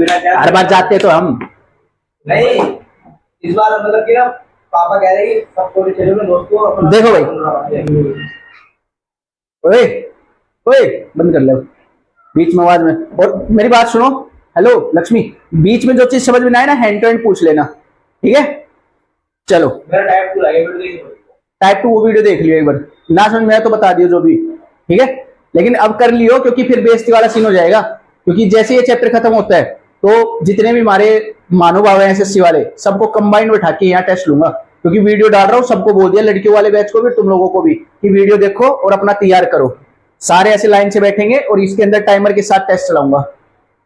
हर बार जाते तो हम नहीं, इस बार मतलब कि ना पापा कह रहे हैं कि सबको चलो में दोस्त को। देखो भाई, ओए ओए बंद कर ले बीच में आवाज में। और मेरी बात सुनो, हेलो लक्ष्मी, बीच में जो चीज समझ में ना आए ना हैंड टू हैंड पूछ लेना, ठीक है? चलो मेरा टाइप 2 लगे, टाइप 2 वो वीडियो देख लियो एक बार, ना समझ में आया तो बता दियो जो भी, ठीक है? लेकिन अब कर लियो, क्योंकि फिर बेइज्जती वाला सीन हो जाएगा। क्योंकि जैसे ये चैप्टर खत्म होता है तो जितने भी हमारे महानुभाव हैं एसएससी वाले, सबको कंबाइंड बैठा के यहाँ टेस्ट लूंगा। क्योंकि वीडियो डाल रहा हूँ, सबको बोल दिया, लड़कियों वाले बैच को भी, तुम लोगों को भी, कि वीडियो देखो और अपना तैयार करो। सारे ऐसे लाइन से बैठेंगे और इसके अंदर टाइमर के साथ टेस्ट चलाऊंगा,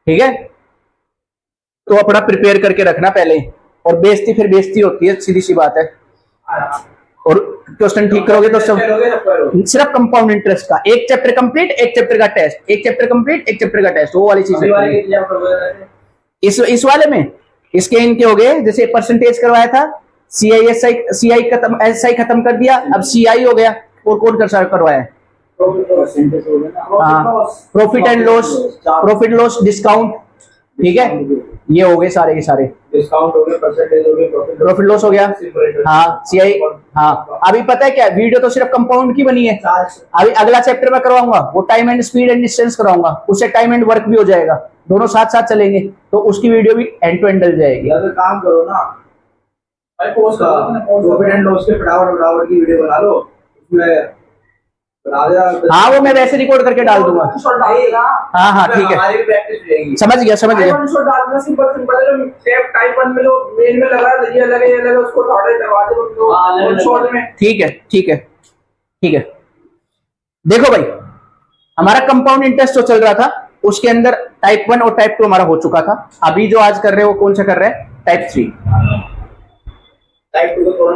ठीक है? तो अपना प्रिपेयर करके रखना पहले। और बेइज्जती फिर बेइज्जती होती है, सीधी सी बात है। और क्वेश्चन ठीक करोगे तो सब सिर्फ कंपाउंड इंटरेस्ट का एक चैप्टर कंप्लीट, एक चैप्टर का टेस्ट, एक चैप्टर कंप्लीट, एक चैप्टर का टेस्ट, वो वाली चीज है। इस वाले में इसके इनके हो गए, जैसे परसेंटेज करवाया था, सीआई खत्म, एसआई खत्म कर दिया, अब सीआई हो गया, और कौन कर करवाया है? Profit and loss, profit loss discount, ठीक है? ये हो गए सारे के सारे, डिस्काउंट हो गया, परसेंटेज हो गया, प्रॉफिट लॉस हो गया। हाँ सीआई, हाँ अभी पता है क्या, वीडियो तो सिर्फ कंपाउंड की बनी है। अभी अगला चैप्टर में करवाऊंगा वो time and speed and distance करवाऊंगा, उससे टाइम एंड वर्क भी हो जाएगा, दोनों साथ साथ चलेंगे, तो उसकी वीडियो भी एंड टू एंड डल जाएगी। या तो काम करो ना भाई, पोस्ट करो प्रॉफिट एंड लॉस के फटाफट की वीडियो बना लो, उसमें हाँ वो मैं वैसे रिकॉर्ड करके डाल दूंगा। हाँ हाँ ठीक है, हमारी भी प्रैक्टिस हो जाएगी। समझ गया समझ गया। सिंपल सिंपल टाइप 1 में जो मेन में लगा ये लगे उसको थोड़ा दबा दो शॉर्ट में। ठीक है ठीक है ठीक है। देखो भाई, हमारा कंपाउंड इंटरेस्ट जो चल रहा था उसके अंदर टाइप 1 और टाइप 2 हमारा हो चुका था। अभी जो आज कर रहे हैं वो कौन सा कर रहे हैं? टाइप 3। टाइप 2 को थोड़ा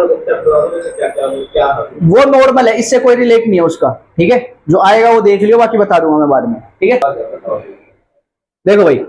क्या वो नॉर्मल है, इससे कोई रिलेट नहीं है उसका, ठीक है? जो आएगा वो देख लियो, बाकी बता दूंगा मैं बाद में, ठीक है? देखो भाई,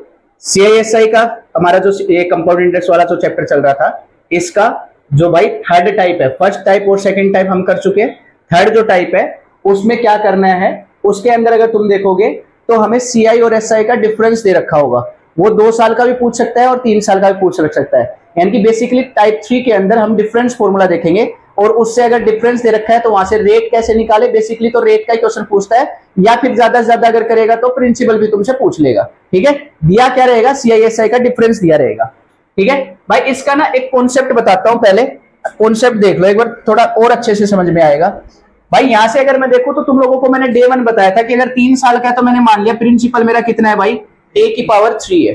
सीआईएसआई का हमारा जो ये कंपाउंड इंटरेस्ट वाला जो चैप्टर चल रहा था, इसका जो भाई थर्ड टाइप है, फर्स्ट टाइप और सेकंड टाइप हम कर चुके हैं, थर्ड जो टाइप है उसमें क्या करना है, उसके अंदर अगर तुम देखोगे तो हमें सीआई और एसआई का डिफरेंस दे रखा होगा। वो 2 साल का भी पूछ सकता है और 3 साल का भी पूछ सकता है। यानी कि बेसिकली टाइप 3 के अंदर हम डिफरेंस फॉर्मूला देखेंगे, और उससे अगर डिफरेंस दे रखा है तो वहां से रेट कैसे निकाले, बेसिकली तो रेट का ही क्वेश्चन पूछता है, या फिर ज्यादा से ज्यादा अगर करेगा तो प्रिंसिपल भी तुमसे पूछ लेगा, ठीक है? दिया क्या रहेगा? सीआईएसआई का डिफरेंस दिया रहेगा, ठीक है भाई? इसका ना एक कॉन्सेप्ट बताता हूं, पहले कॉन्सेप्ट देख लो एक बार, थोड़ा और अच्छे से समझ में आएगा। भाई यहां से अगर मैं देखूं तो तुम लोगों को मैंने डे 1 बताया था कि अगर 3 साल का है तो मैंने मान लिया प्रिंसिपल मेरा कितना है भाई? a की पावर 3 है,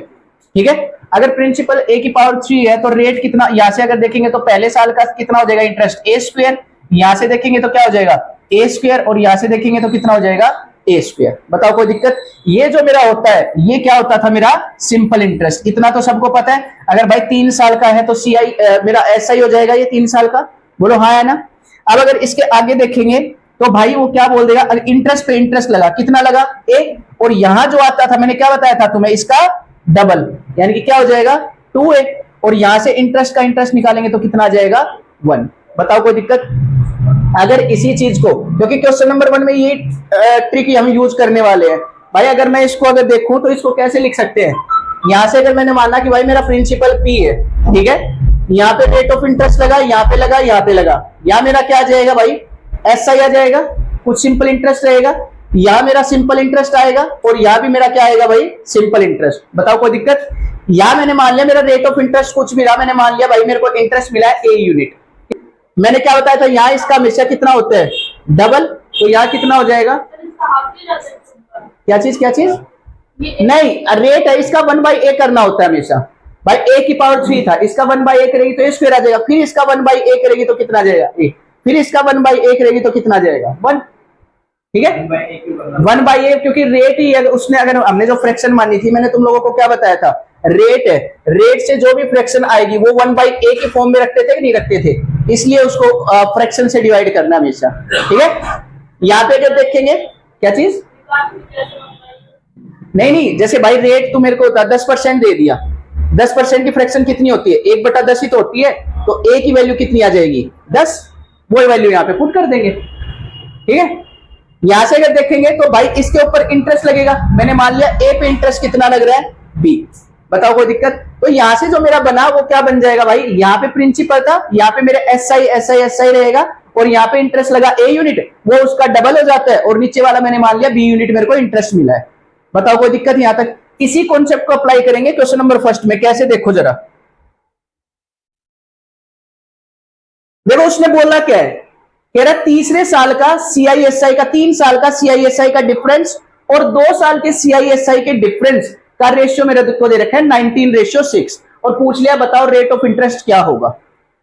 ठीक है? अगर प्रिंसिपल a की पावर 3 है तो रेट कितना, यहां से अगर देखेंगे तो पहले साल का कितना हो जाएगा इंटरेस्ट? a square. यहां से देखेंगे तो क्या हो जाएगा? a स्क्वायर, और यहां से देखेंगे तो कितना हो जाएगा? a square. बताओ कोई दिक्कत? ये जो मेरा होता है ये क्या होता था? मेरा सिंपल इंटरेस्ट। इतना तो सबको पता है। अगर भाई 3 साल का है तो सीआई मेरा एसआई हो जाएगा ये 3 साल का, बोलो हाँ है ना? अब अगर इसके आगे देखेंगे तो भाई वो क्या बोल देगा? अगर इंटरेस्ट पे इंटरेस्ट लगा, कितना लगा? a, और यहां जो आता था मैंने क्या बताया था तुम्हें? इसका डबल, यानी कि क्या हो जाएगा? 2a, और यहां से इंटरेस्ट का इंटरेस्ट निकालेंगे तो कितना आ जाएगा? 1। बताओ कोई दिक्कत? अगर इसी चीज को, क्योंकि क्वेश्चन नंबर 1 में ये ट्रिक हम यूज करने वाले हैं भाई, अगर मैं इसको अगर देखूं तो इसको कैसे लिख सकते हैं? यहां से अगर मैंने माना कि भाई मेरा प्रिंसिपल p है, ठीक है? यहाँ पे रेट ऑफ इंटरेस्ट लगा, यहाँ पे लगा, यहाँ पे लगा, यहाँ मेरा क्या आ जाएगा भाई? एसआई आ जाएगा, कुछ सिंपल इंटरेस्ट रहेगा, यहां मेरा सिंपल इंटरेस्ट आएगा, और यहां भी मेरा क्या आएगा भाई? Simple interest. बताओ कोई दिक्कत? यहां मैंने मान लिया मेरा रेट ऑफ इंटरेस्ट कुछ भी रहा, मैंने मान लिया भाई मेरे को इंटरेस्ट मिला है a यूनिट। मैंने क्या बताया था? यहां इसका हमेशा कितना होता है? डबल, तो यहां कितना हो जाएगा? क्या चीज? क्या चीज? नहीं, रेट है इसका 1/a करना होता है हमेशा भाई। a की पावर 3 था, इसका 1/a करेगी तो a स्क्वायर आ जाएगा, फिर इसका 1/a करेगी तो कितना आ जाएगा? a, फिर इसका 1/a करेगी तो कितना आ जाएगा? 1, ठीक है? 1/a, क्योंकि रेट ही है उसने, अगर हमने जो फ्रैक्शन मानी थी, मैंने तुम लोगों को क्या बताया था? रेट है, रेट से जो भी फ्रैक्शन आएगी वो 1/a की फॉर्म में रखते थे कि नहीं रखते थे? इसलिए उसको फ्रैक्शन से डिवाइड करना हमेशा, ठीक है? यहाँ पे जब देखेंगे क्या चीज? नहीं, जैसे भाई रेट तो मेरे को 10% दे दिया, 10% की फ्रैक्शन कितनी होती है? 1/10 ही तो होती है, तो a की वैल्यू कितनी आ जाएगी? 10। वो वैल्यू यहाँ पे पुट कर देंगे, ठीक है? यहां से अगर देखेंगे तो भाई इसके ऊपर इंटरेस्ट लगेगा, मैंने मान लिया a पे इंटरेस्ट कितना लग रहा है? b। बताओ कोई दिक्कत? तो यहां से जो मेरा बना वो क्या बन जाएगा भाई, यहाँ पे प्रिंसिपल था, यहाँ पे मेरे एस आई रहेगा, और यहाँ पे इंटरेस्ट लगा ए यूनिट, वो उसका डबल हो जाता है, और नीचे वाला मैंने मान लिया बी यूनिट मेरे को इंटरेस्ट मिला है। बताओ कोई दिक्कत? यहां तक इसी कॉन्सेप्ट को अप्लाई करेंगे क्वेश्चन नंबर फर्स्ट में। कैसे, देखो जरा, देखो उसने बोला क्या है, कह रहा तीसरे साल का सीआईएसआई का, 3 साल का सीआईएसआई का डिफरेंस और 2 साल के सीआईएसआई के डिफरेंस का रेशियो मेरे को दे रखा है 19:6, और पूछ लिया बताओ रेट ऑफ इंटरेस्ट क्या होगा।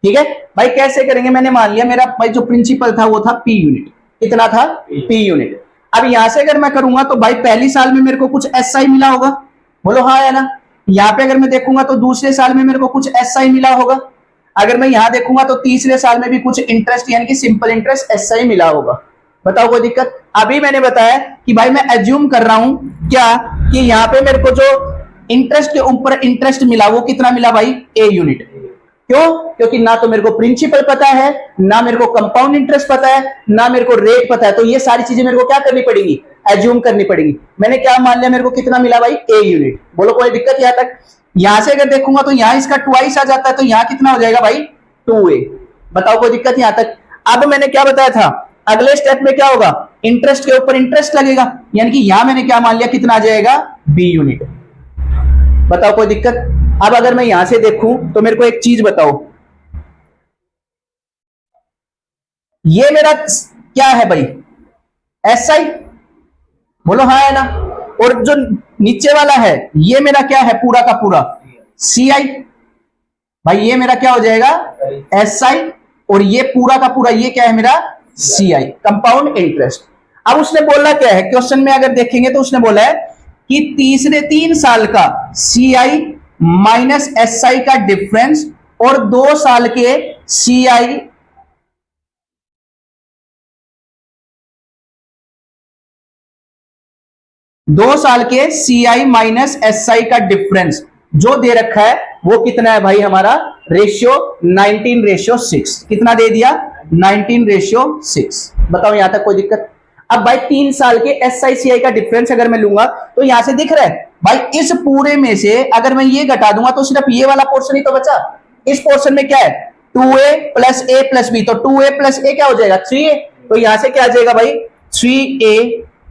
ठीक है भाई, कैसे करेंगे, मैंने मान लिया मेरा भाई जो प्रिंसिपल था वो था पी यूनिट, कितना था, पी यूनिट। अब यहां से अगर मैं करूंगा तो भाई पहली साल में मेरे को कुछ एसआई मिला होगा, बोलो हाँ है ना। यहाँ पे अगर मैं देखूंगा तो दूसरे साल में मेरे को कुछ एसआई मिला होगा, अगर मैं यहां देखूंगा तो तीसरे साल में भी कुछ इंटरेस्ट यानी कि सिंपल इंटरेस्ट एसआई मिला होगा। बताओ कोई दिक्कत? अभी मैंने बताया कि भाई मैं एज्यूम कर रहा हूं क्या, कि यहां पे मेरे को जो इंटरेस्ट के ऊपर इंटरेस्ट मिला वो कितना मिला भाई, ए यूनिट। क्यों? क्योंकि ना तो मेरे को प्रिंसिपल पता है, ना मेरे को कंपाउंड इंटरेस्ट पता है, ना मेरे को रेट पता है, तो ये सारी चीजें मेरे को क्या करनी पड़ेगी, एज्यूम करनी पड़ेगी। मैंने क्या मान लिया, मेरे को कितना मिला भाई, ए यूनिट। बोलो कोई दिक्कत? यहां तक यहां से अगर देखूंगा तो यहां इसका ट्वाइस आ जाता है, तो यहां कितना हो जाएगा भाई, 2a। बताओ कोई दिक्कत यहां तक? अब मैंने क्या बताया था, अगले स्टेप में क्या होगा, इंटरेस्ट के ऊपर इंटरेस्ट लगेगा, यानी कि यहां मैंने क्या मान लिया, कितना आ जाएगा, बी यूनिट। बताओ कोई दिक्कत? अब अगर मैं यहां से देखूं तो मेरे को एक चीज बताओ, ये मेरा क्या है भाई, एसआई, बोलो हाँ है ना। और जो नीचे वाला है ये मेरा क्या है, पूरा का पूरा सीआई। भाई ये मेरा क्या हो जाएगा, एसआई, और ये पूरा का पूरा ये क्या है मेरा, सीआई, कंपाउंड इंटरेस्ट। अब उसने बोला क्या है, क्वेश्चन में अगर देखेंगे तो उसने बोला है कि तीसरे 3 साल का सीआई माइनस एसआई का डिफरेंस और 2 साल के सीआई सीआई माइनस एसआई का डिफरेंस जो दे रखा है वो कितना है भाई, हमारा रेशियो 19:6। कितना दे दिया, 19:6। बताओ यहां तक कोई दिक्कत? अब भाई 3 साल के एसआईसीआई का डिफरेंस अगर मैं लूंगा तो यहां से दिख रहा है भाई, इस पूरे में से अगर मैं ये घटा दूंगा तो सिर्फ ये वाला पोर्शन ही तो बचा। इस पोर्शन में क्या है, 2a plus a plus b, तो 2a प्लस a क्या हो जाएगा, 3a। तो यहां से क्या आ जाएगा भाई, 3a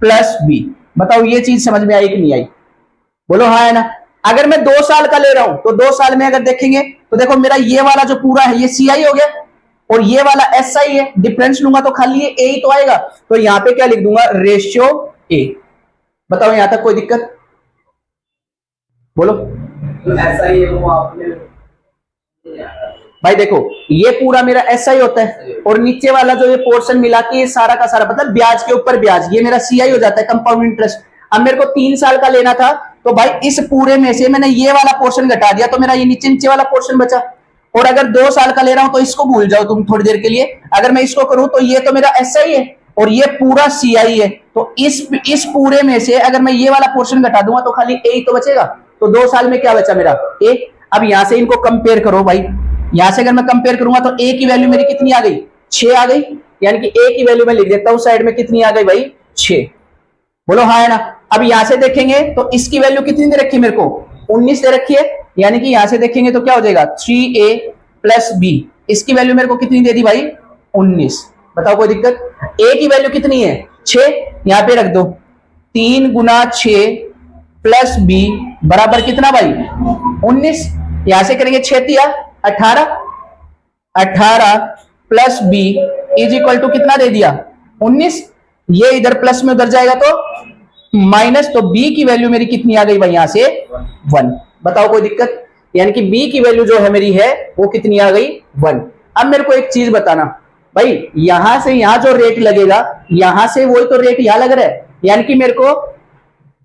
प्लस b। बताओ ये चीज समझ में आई कि नहीं आई, बोलो हाँ है ना। अगर मैं 2 साल का ले रहा हूं तो 2 साल में अगर देखेंगे तो देखो मेरा ये वाला जो पूरा है ये सीआई हो गया, और ये वाला एसआई है, डिफरेंस लूंगा तो खाली ये ए ही तो आएगा, तो यहां पे क्या लिख दूंगा, रेशियो ए। बताओ यहां तक कोई दिक्कत, बोलो। तो ऐसा ही है वो आपने भाई देखो ये पूरा मेरा एसआई होता है, और नीचे वाला जो ये पोर्शन मिला के ये सारा का सारा मतलब ब्याज के ऊपर ब्याज, ये मेरा सीआई हो जाता है, कंपाउंड इंटरेस्ट। अब मेरे को 3 साल का लेना था तो भाई इस पूरे में से मैंने ये वाला पोर्शन घटा दिया तो मेरा ये नीचे नीचे वाला पोर्शन बचा। और अगर 2 साल का ले रहा हूं तो इसको भूल जाओ तुम थोड़ी देर के लिए, अगर मैं इसको करूं तो ये तो मेरा एसआई है और ये पूरा सीआई है, तो इस पूरे में से अगर मैं ये वाला पोर्शन घटा दूंगा तो खाली ए ही तो बचेगा। तो 2 साल में क्या बचा मेरा, ए। अब यहां से इनको कंपेयर करो भाई, यहां से अगर मैं कंपेयर करूंगा तो ए की वैल्यू मेरी कितनी आ गई, 6 आ गई, यानी कि ए की वैल्यू मैं लिख देता हूं साइड में, कितनी आ गई भाई, 6। बोलो हाँ है ना। अब यहां से देखेंगे तो इसकी वैल्यू कितनी दे रखी है मेरे को, 19 दे रखी है, यानी कि यहां से देखेंगे तो क्या हो जाएगा, 3a प्लस b। इसकी वैल्यू मेरे को कितनी दे दी भाई, 19। बताओ कोई दिक्कत? a की वैल्यू कितनी है, 6, यहां पे रख दो, 3 गुना 6 प्लस b बराबर कितना भाई, 19। यहां से करेंगे 6 तिया 18, 18 plus b is equal to कितना दे दिया, 19। ये इधर प्लस में उधर जाएगा तो माइनस, तो b की वैल्यू मेरी कितनी आ गई भाई, यहां से 1। बताओ कोई दिक्कत? यानी कि b की वैल्यू जो है मेरी है वो कितनी आ गई, 1। अब मेरे को एक चीज बताना भाई, यहां से यहां जो रेट लगेगा यहां से वही तो रेट यहां लग रहा है, यानी कि मेरे को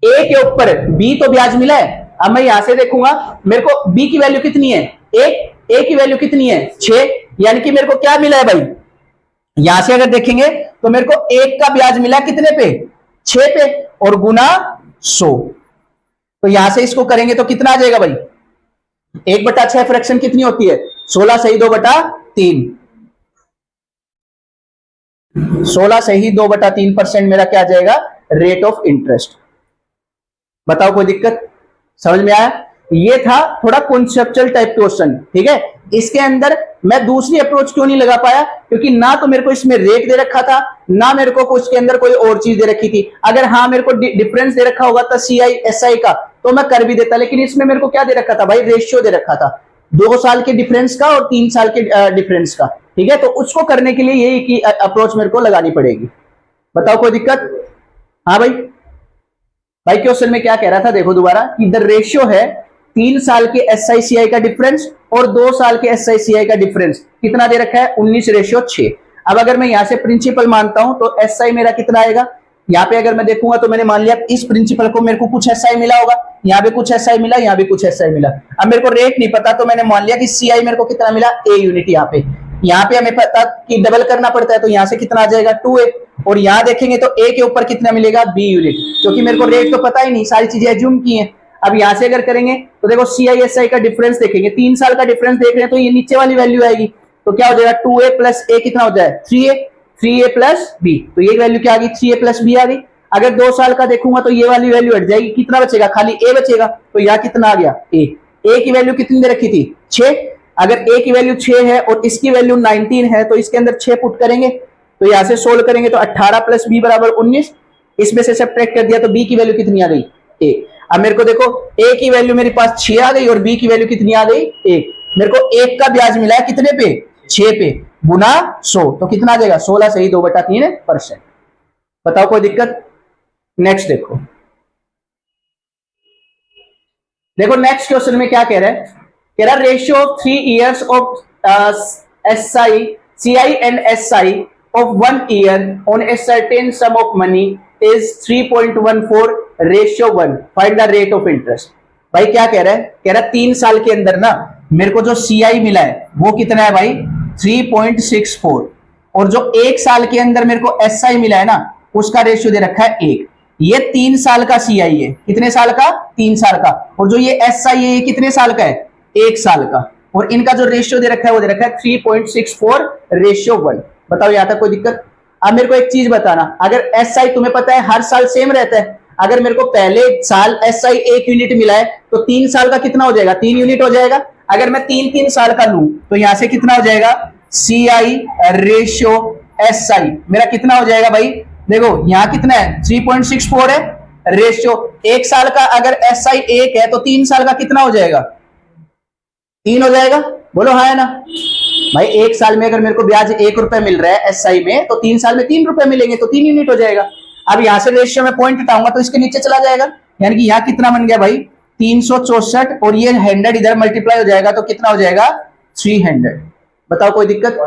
a के ऊपर b तो ब्याज मिला है। अब मैं यहां से देखूंगा मेरे को b की वैल्यू कितनी है, a की वैल्यू कितनी है, 6, यानी कि मेरे को क्या मिला है भाई, यहां से अगर देखेंगे तो मेरे को 1 का ब्याज मिला कितने पे, 6 पे, और गुना 100। तो यहां से इसको करेंगे तो कितना आ जाएगा भाई, 1/6 फ्रैक्शन कितनी होती है, 16 सही 2/3, 16 सही 2/3% मेरा क्या आ जाएगा, रेट ऑफ इंटरेस्ट। बताओ कोई दिक्कत, समझ में आया? ये था थोड़ा कॉन्सेप्चुअल टाइप क्वेश्चन, ठीक है। इसके अंदर मैं दूसरी अप्रोच क्यों नहीं लगा पाया, क्योंकि ना तो मेरे को इसमें रेट दे रखा था, ना मेरे को उसके अंदर कोई और चीज दे रखी थी। अगर हाँ मेरे को डिफरेंस दे रखा होगा था सीआई एसआई का तो मैं कर भी देता, लेकिन इसमें मेरे को क्या दे रखा था भाई, रेशियो दे रखा था 2 साल के डिफरेंस का और 3 साल के डिफरेंस का, ठीक है। तो उसको करने के लिए यही की अप्रोच मेरे को लगानी पड़ेगी। बताओ कोई दिक्कत? हाँ भाई, भाई क्वेश्चन में क्या कह रहा था देखो दोबारा, कि द रेशियो है 3 साल के एसआईसीआई का डिफरेंस और 2 साल के एसआईसीआई का डिफरेंस कितना दे रखा है, 19:6। अब अगर मैं यहां से प्रिंसिपल मानता हूं तो एसआई मेरा कितना आएगा, यहाँ पे अगर मैं देखूंगा तो मैंने मान लिया इस प्रिंसिपल को मेरे को कुछ एसआई मिला होगा, यहाँ पे कुछ एसआई मिला, यहाँ पे कुछ एसआई मिला। अब मेरे को रेट नहीं पता तो मैंने मान लिया कि सीआई मेरे को कितना मिला, ए यूनिट। यहाँ पे हमें पता कि डबल करना पड़ता है तो यहाँ से कितना आ जाएगा 2a, और यहाँ देखेंगे तो ए के ऊपर कितना मिलेगा, बी यूनिट, क्योंकि मेरे को रेट तो पता ही नहीं, सारी चीजें एज्यूम की हैं। अब यहां से अगर करेंगे तो देखो सीआईएसआई का डिफरेंस देखेंगे, 3 साल का डिफरेंस देख रहे हैं तो ये नीचे वाली वैल्यू आएगी, तो क्या हो जाएगा 2a प्लस ए कितना हो जाए 3a, 3a प्लस बी, तो ये वैल्यू क्या आ गई 3a प्लस बी आ गई। अगर 2 साल का देखूंगा तो ये वाली वैल्यू हट जाएगी, कितना बचेगा, खाली ए बचेगा, तो यहाँ कितना आ गया ए की वैल्यू कितनी दे रखी थी 6। अगर ए की वैल्यू 6 है और इसकी वैल्यू 19 है तो इसके अंदर 6 पुट करेंगे, तो यहां से सोल्व करेंगे तो 18 प्लस बी बराबर 19, इसमें से सब्ट्रैक्ट कर दिया तो बी की वैल्यू कितनी आ गई ए। अब मेरे को देखो ए की वैल्यू मेरे पास 6 आ गई और बी की वैल्यू कितनी आ गई 1। मेरे को 1 का ब्याज मिला है कितने पे, 6 पे, गुना 100, तो कितना आ जाएगा 16 सही 2/3%। बताओ कोई दिक्कत? नेक्स्ट देखो, देखो नेक्स्ट क्वेश्चन में क्या कह रहा है, कह रहा ratio of 3 years of SI CI and SI of 1 year on a certain sum of money is 3.14 ratio 1, find the rate of interest. भाई क्या कह रहा है, कह रहा 3 साल के अंदर ना मेरे को जो सीआई मिला है वो कितना है भाई 3.64, और जो 1 साल के अंदर मेरे को एसआई मिला है ना उसका रेशियो दे रखा है 1। ये 3 साल का सीआई है, कितने साल का, 3 साल का, और जो ये एसआई है ये कितने साल का है, 1 साल का, और इनका जो रेशियो दे रखा है वो दे रखा है 3.64 रेशियो 1। बताओ यहां तक कोई दिक्कत? अब मेरे को एक चीज बताना, अगर एसआई तुम्हें पता है हर साल सेम रहता है, अगर मेरे को पहले साल एसआई 1 यूनिट मिला है तो 3 साल का कितना हो जाएगा, 3 यूनिट हो जाएगा। अगर मैं 3 साल का लूं तो यहां से कितना हो जाएगा, सीआई रेशियो एसआई मेरा कितना हो जाएगा भाई, देखो यहां कितना है 3.64 है रेशियो, 1 साल का अगर एसआई 1 है तो 3 साल का कितना हो जाएगा, 3 हो जाएगा, बोलो हाँ है ना भाई। 1 साल में अगर मेरे को ब्याज 1 रुपए मिल रहा है एसआई में तो 3 साल में 3 रुपए मिलेंगे, तो 3 यूनिट हो जाएगा। अब यहां से रेशियो में पॉइंट हटाऊंगा तो इसके नीचे चला जाएगा, यानी कि यहां कितना बन गया भाई 364, और ये 100 इधर मल्टीप्लाई हो जाएगा तो कितना हो जाएगा 300। बताओ कोई दिक्कत?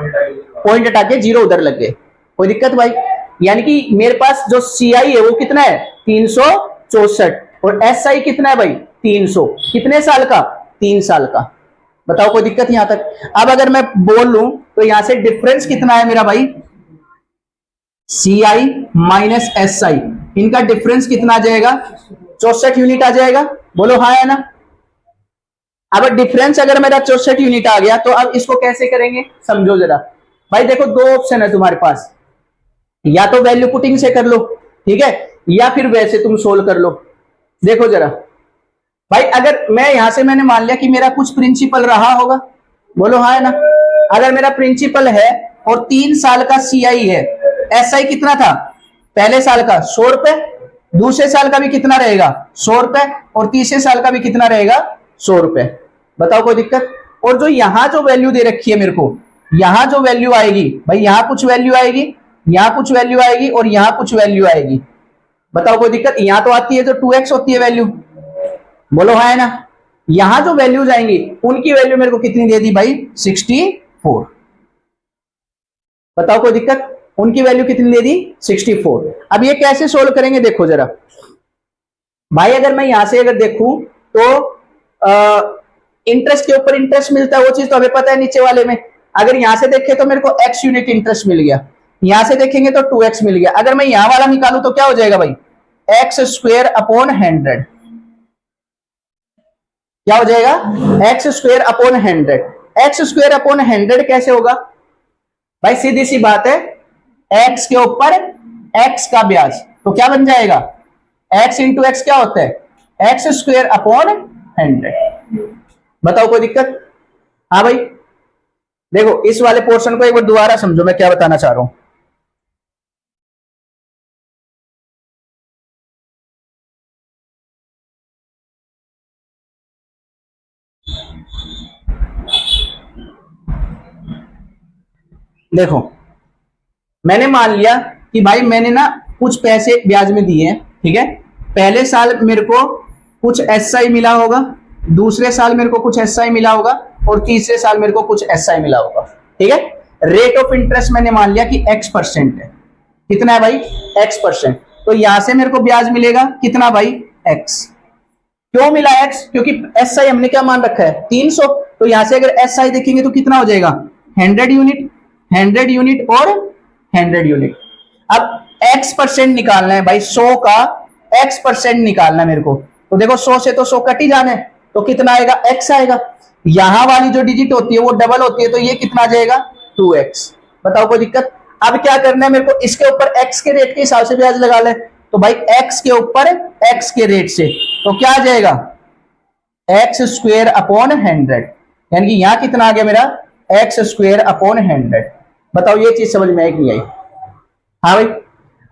पॉइंट हटा के 0 उधर लग गए, कोई दिक्कत भाई? यानी कि मेरे पास जो सीआई है वो कितना है 364, और एसआई कितना है भाई 300, कितने साल का, 3 साल का। बताओ कोई दिक्कत यहां तक? अब अगर मैं बोल लूं तो यहां से डिफरेंस कितना है मेरा भाई, सीआई माइनस एसआई, इनका डिफरेंस कितना आ जाएगा 64 यूनिट आ जाएगा, बोलो हाँ है ना। अब डिफरेंस अगर मेरा 64 यूनिट आ गया तो अब इसको कैसे करेंगे समझो जरा भाई। देखो 2 ऑप्शन है तुम्हारे पास, या तो वैल्यू पुटिंग से कर लो, ठीक है, या फिर वैसे तुम सोल्व कर लो। देखो जरा भाई, अगर मैं यहां से मैंने मान लिया कि मेरा कुछ प्रिंसिपल रहा होगा, बोलो हाँ है ना। अगर मेरा प्रिंसिपल है और 3 साल का सीआई है, एसआई कितना था पहले साल का 100 रुपए, दूसरे साल का भी कितना रहेगा 100 रुपए, और तीसरे साल का भी कितना रहेगा 100 रुपए। बताओ कोई दिक्कत? और जो यहां जो वैल्यू दे रखी है मेरे को, यहां जो वैल्यू आएगी भाई, यहां कुछ वैल्यू आएगी, यहां कुछ वैल्यू आएगी, और यहां कुछ वैल्यू आएगी। बताओ कोई दिक्कत? यहां तो आती है जो 2x होती है वैल्यू, बोलो हाँ है ना। यहां जो वैल्यूज आएंगी उनकी वैल्यू मेरे को कितनी दे दी भाई 64। बताओ कोई दिक्कत? उनकी वैल्यू कितनी दे दी 64। अब ये कैसे सोल्व करेंगे देखो जरा भाई। अगर मैं यहां से अगर देखूं तो इंटरेस्ट के ऊपर इंटरेस्ट मिलता है, वो चीज तो हमें पता है नीचे वाले में। अगर यहां से देखें तो मेरे को x यूनिट इंटरेस्ट मिल गया, यहां से देखेंगे तो 2x मिल गया। अगर मैं यहां वाला निकालूं तो क्या हो जाएगा भाई x² अपॉन 100, क्या हो जाएगा x² अपॉन 100। x² अपॉन 100 कैसे होगा भाई, सीधी सी बात है, x के ऊपर x का ब्याज, तो क्या बन जाएगा x इंटू एक्स क्या होता है x² अपॉन 100। बताओ कोई दिक्कत? हाँ भाई, देखो इस वाले पोर्शन को एक बार दोबारा समझो मैं क्या बताना चाह रहा हूं। देखो मैंने मान लिया कि भाई मैंने ना कुछ पैसे ब्याज में दिए हैं, ठीक है। पहले साल मेरे को कुछ एसआई मिला होगा, दूसरे साल मेरे को कुछ एसआई मिला होगा, और तीसरे साल मेरे को कुछ एसआई मिला होगा, ठीक है। रेट ऑफ इंटरेस्ट मैंने मान लिया कि x% है। कितना है भाई? x%। तो यहां से मेरे को ब्याज मिलेगा कितना भाई? x। क्यों मिला x? क्योंकि एसआई हमने क्या मान रखा है? 300। तो यहां से अगर एसआई देखेंगे तो कितना हो जाएगा? 100 यूनिट, 100 यूनिट और 100 यूनिट। अब x% निकालना है भाई, 100 का x% निकालना है मेरे को। तो देखो 100 से तो 100 कट ही जाना है, तो कितना आएगा? x आएगा। यहां वाली जो डिजिट होती है वो डबल होती है, तो ये कितना आ जाएगा? 2x। बताओ कोई दिक्कत? अब क्या करना है मेरे को? इसके ऊपर x के रेट के हिसाब से ब्याज लगा ले। तो भाई x के ऊपर x के रेट से, तो क्या आ जाएगा? x² upon 100। यानी कि यहां कितना आ गया मेरा? x² upon 100। बताओ ये चीज समझ में आई कि नहीं आई? हाँ भाई,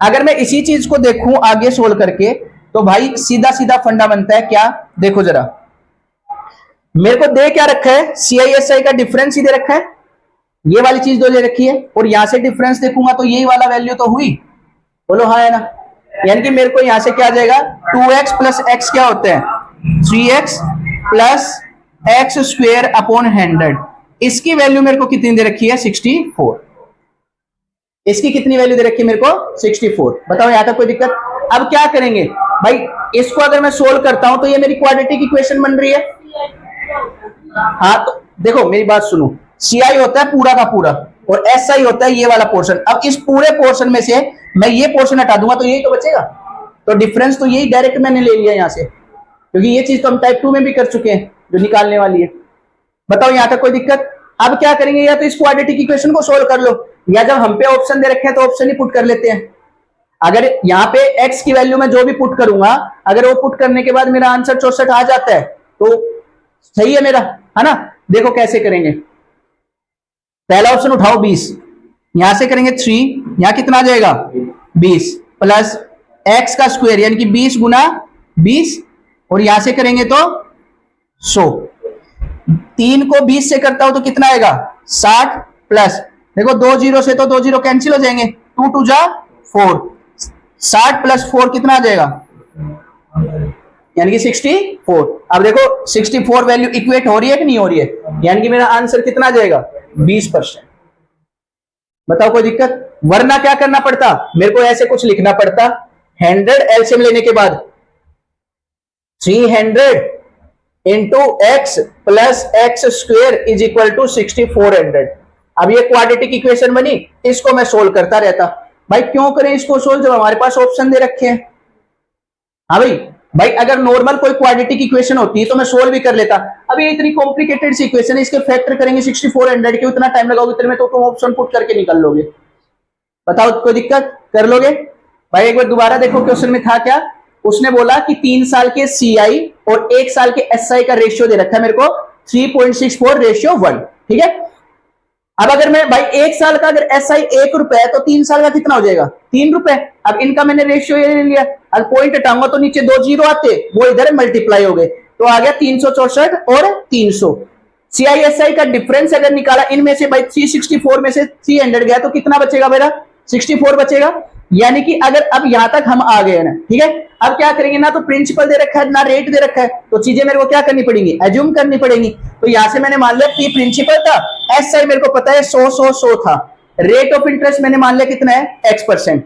अगर मैं इसी चीज को देखूं आगे सोल्व करके, तो भाई सीधा सीधा फंडा बनता है क्या? देखो जरा, मेरे को दे क्या रखा है? CISI का डिफरेंस ही दे रखा है, ये वाली चीज दो ले रखी है, और यहां से डिफरेंस देखूंगा तो यही वाला वैल्यू तो हुई। बोलो हाँ है ना? यानी कि मेरे को यहां से क्या आ जाएगा? 2x प्लस x क्या होते हैं? 3x plus x² upon 100। इसकी वैल्यू मेरे को कितनी दे रखी है? 64। इसकी कितनी वैल्यू दे रखी है मेरे को? 64। बताओ यहां तक कोई दिक्कत? अब क्या करेंगे भाई? इसको अगर मैं सोल्व करता हूं तो ये मेरी क्वाड्रेटिक इक्वेशन बन रही है। हाँ तो देखो मेरी बात सुनो, CI होता है पूरा का पूरा, और SI होता है ये वाला पोर्शन। अब इस पूरे पोर्शन में से मैं ये पोर्शन हटा दूंगा तो यही तो बचेगा। तो डिफरेंस तो यही डायरेक्ट मैंने ले लिया यहां से, क्योंकि ये चीज तो हम टाइप 2 में भी कर चुके हैं जो निकालने वाली है। बताओ यहां तक कोई दिक्कत? अब क्या करेंगे? या तो इस क्वाड्रेटिक इक्वेशन को सोल्व कर लो, या जब हम पे ऑप्शन दे रखे हैं तो ऑप्शन ही पुट कर लेते हैं। अगर यहाँ पे x की वैल्यू में जो भी पुट करूंगा, अगर वो पुट करने के बाद मेरा आंसर 64 आ जाता है तो सही है मेरा, है ना? देखो कैसे करेंगे। पहला ऑप्शन उठाओ 20, यहां से करेंगे 3, यहां कितना आ जाएगा? 20 प्लस x का स्क्वायर यानी कि 20 गुना 20, और यहां से करेंगे तो 100। 3 को 20 से करता हूं तो कितना आएगा? 60 प्लस, देखो 2 0 से तो 2 0 कैंसिल हो जाएंगे, 2 2 जा 4, 60 प्लस 4 कितना आ जाएगा? यानी कि 64। अब देखो 64 वैल्यू इक्वेट हो रही है कि नहीं हो रही है? यानी कि मेरा आंसर कितना आ जाएगा? 20%। बताओ कोई दिक्कत? वरना क्या करना पड़ता? मेरे को ऐसे कुछ लिखना पड़ता, 100 एलसीएम लेने के बाद 300 into x plus x² is equal to 6400। अब ये क्वाड्रेटिक इक्वेशन बनी, इसको मैं सोल्व करता रहता। भाई क्यों करें इसको सोल्व जब हमारे पास ऑप्शन दे रखे हैं? हाँ भाई अगर नॉर्मल कोई क्वाड्रेटिक इक्वेशन होती है तो मैं सोल्व भी कर लेता। अब ये इतनी कॉम्प्लिकेटेड सी इक्वेशन है, इसके फैक्टर करेंगे 6400 के, उतना टाइम लगाओगे इतने में तो तुम ऑप्शन पुट करके निकल लोगे। बताओ कोई दिक्कत? कर लोगे? भाई एक बार दोबारा देखो क्वेश्चन में था क्या। उसने बोला कि 3 साल के CI और 1 साल के SI का रेशियो दे रखा है मेरे को 3.64:1, ठीक है। अब अगर मैं भाई 1 साल का अगर SI 1 रुपए है तो 3 साल का कितना हो जाएगा? 3 रुपए। अब इनका मैंने रेशियो ये ले लिया, अब पॉइंट हटाऊंगा तो नीचे 2 जीरो आते, वो इधर मल्टीप्लाई हो गए, तो आ गया 364 और 300। CISI का डिफरेंस अगर निकाला इनमें से भाई 364 में से 300 गया तो कितना बचेगा मेरा? 64 बचेगा। यानी कि अगर अब यहां तक हम आ गए ना, ठीक है। अब क्या करेंगे? ना तो प्रिंसिपल दे रखा है ना रेट दे रखा है, तो चीजें मेरे को क्या करनी पड़ेंगी? एज्यूम करनी पड़ेंगी। तो यहां से मैंने मान लिया P प्रिंसिपल था, SI मेरे को पता है 100 था, रेट ऑफ इंटरेस्ट मैंने मान लिया कितना है? x%।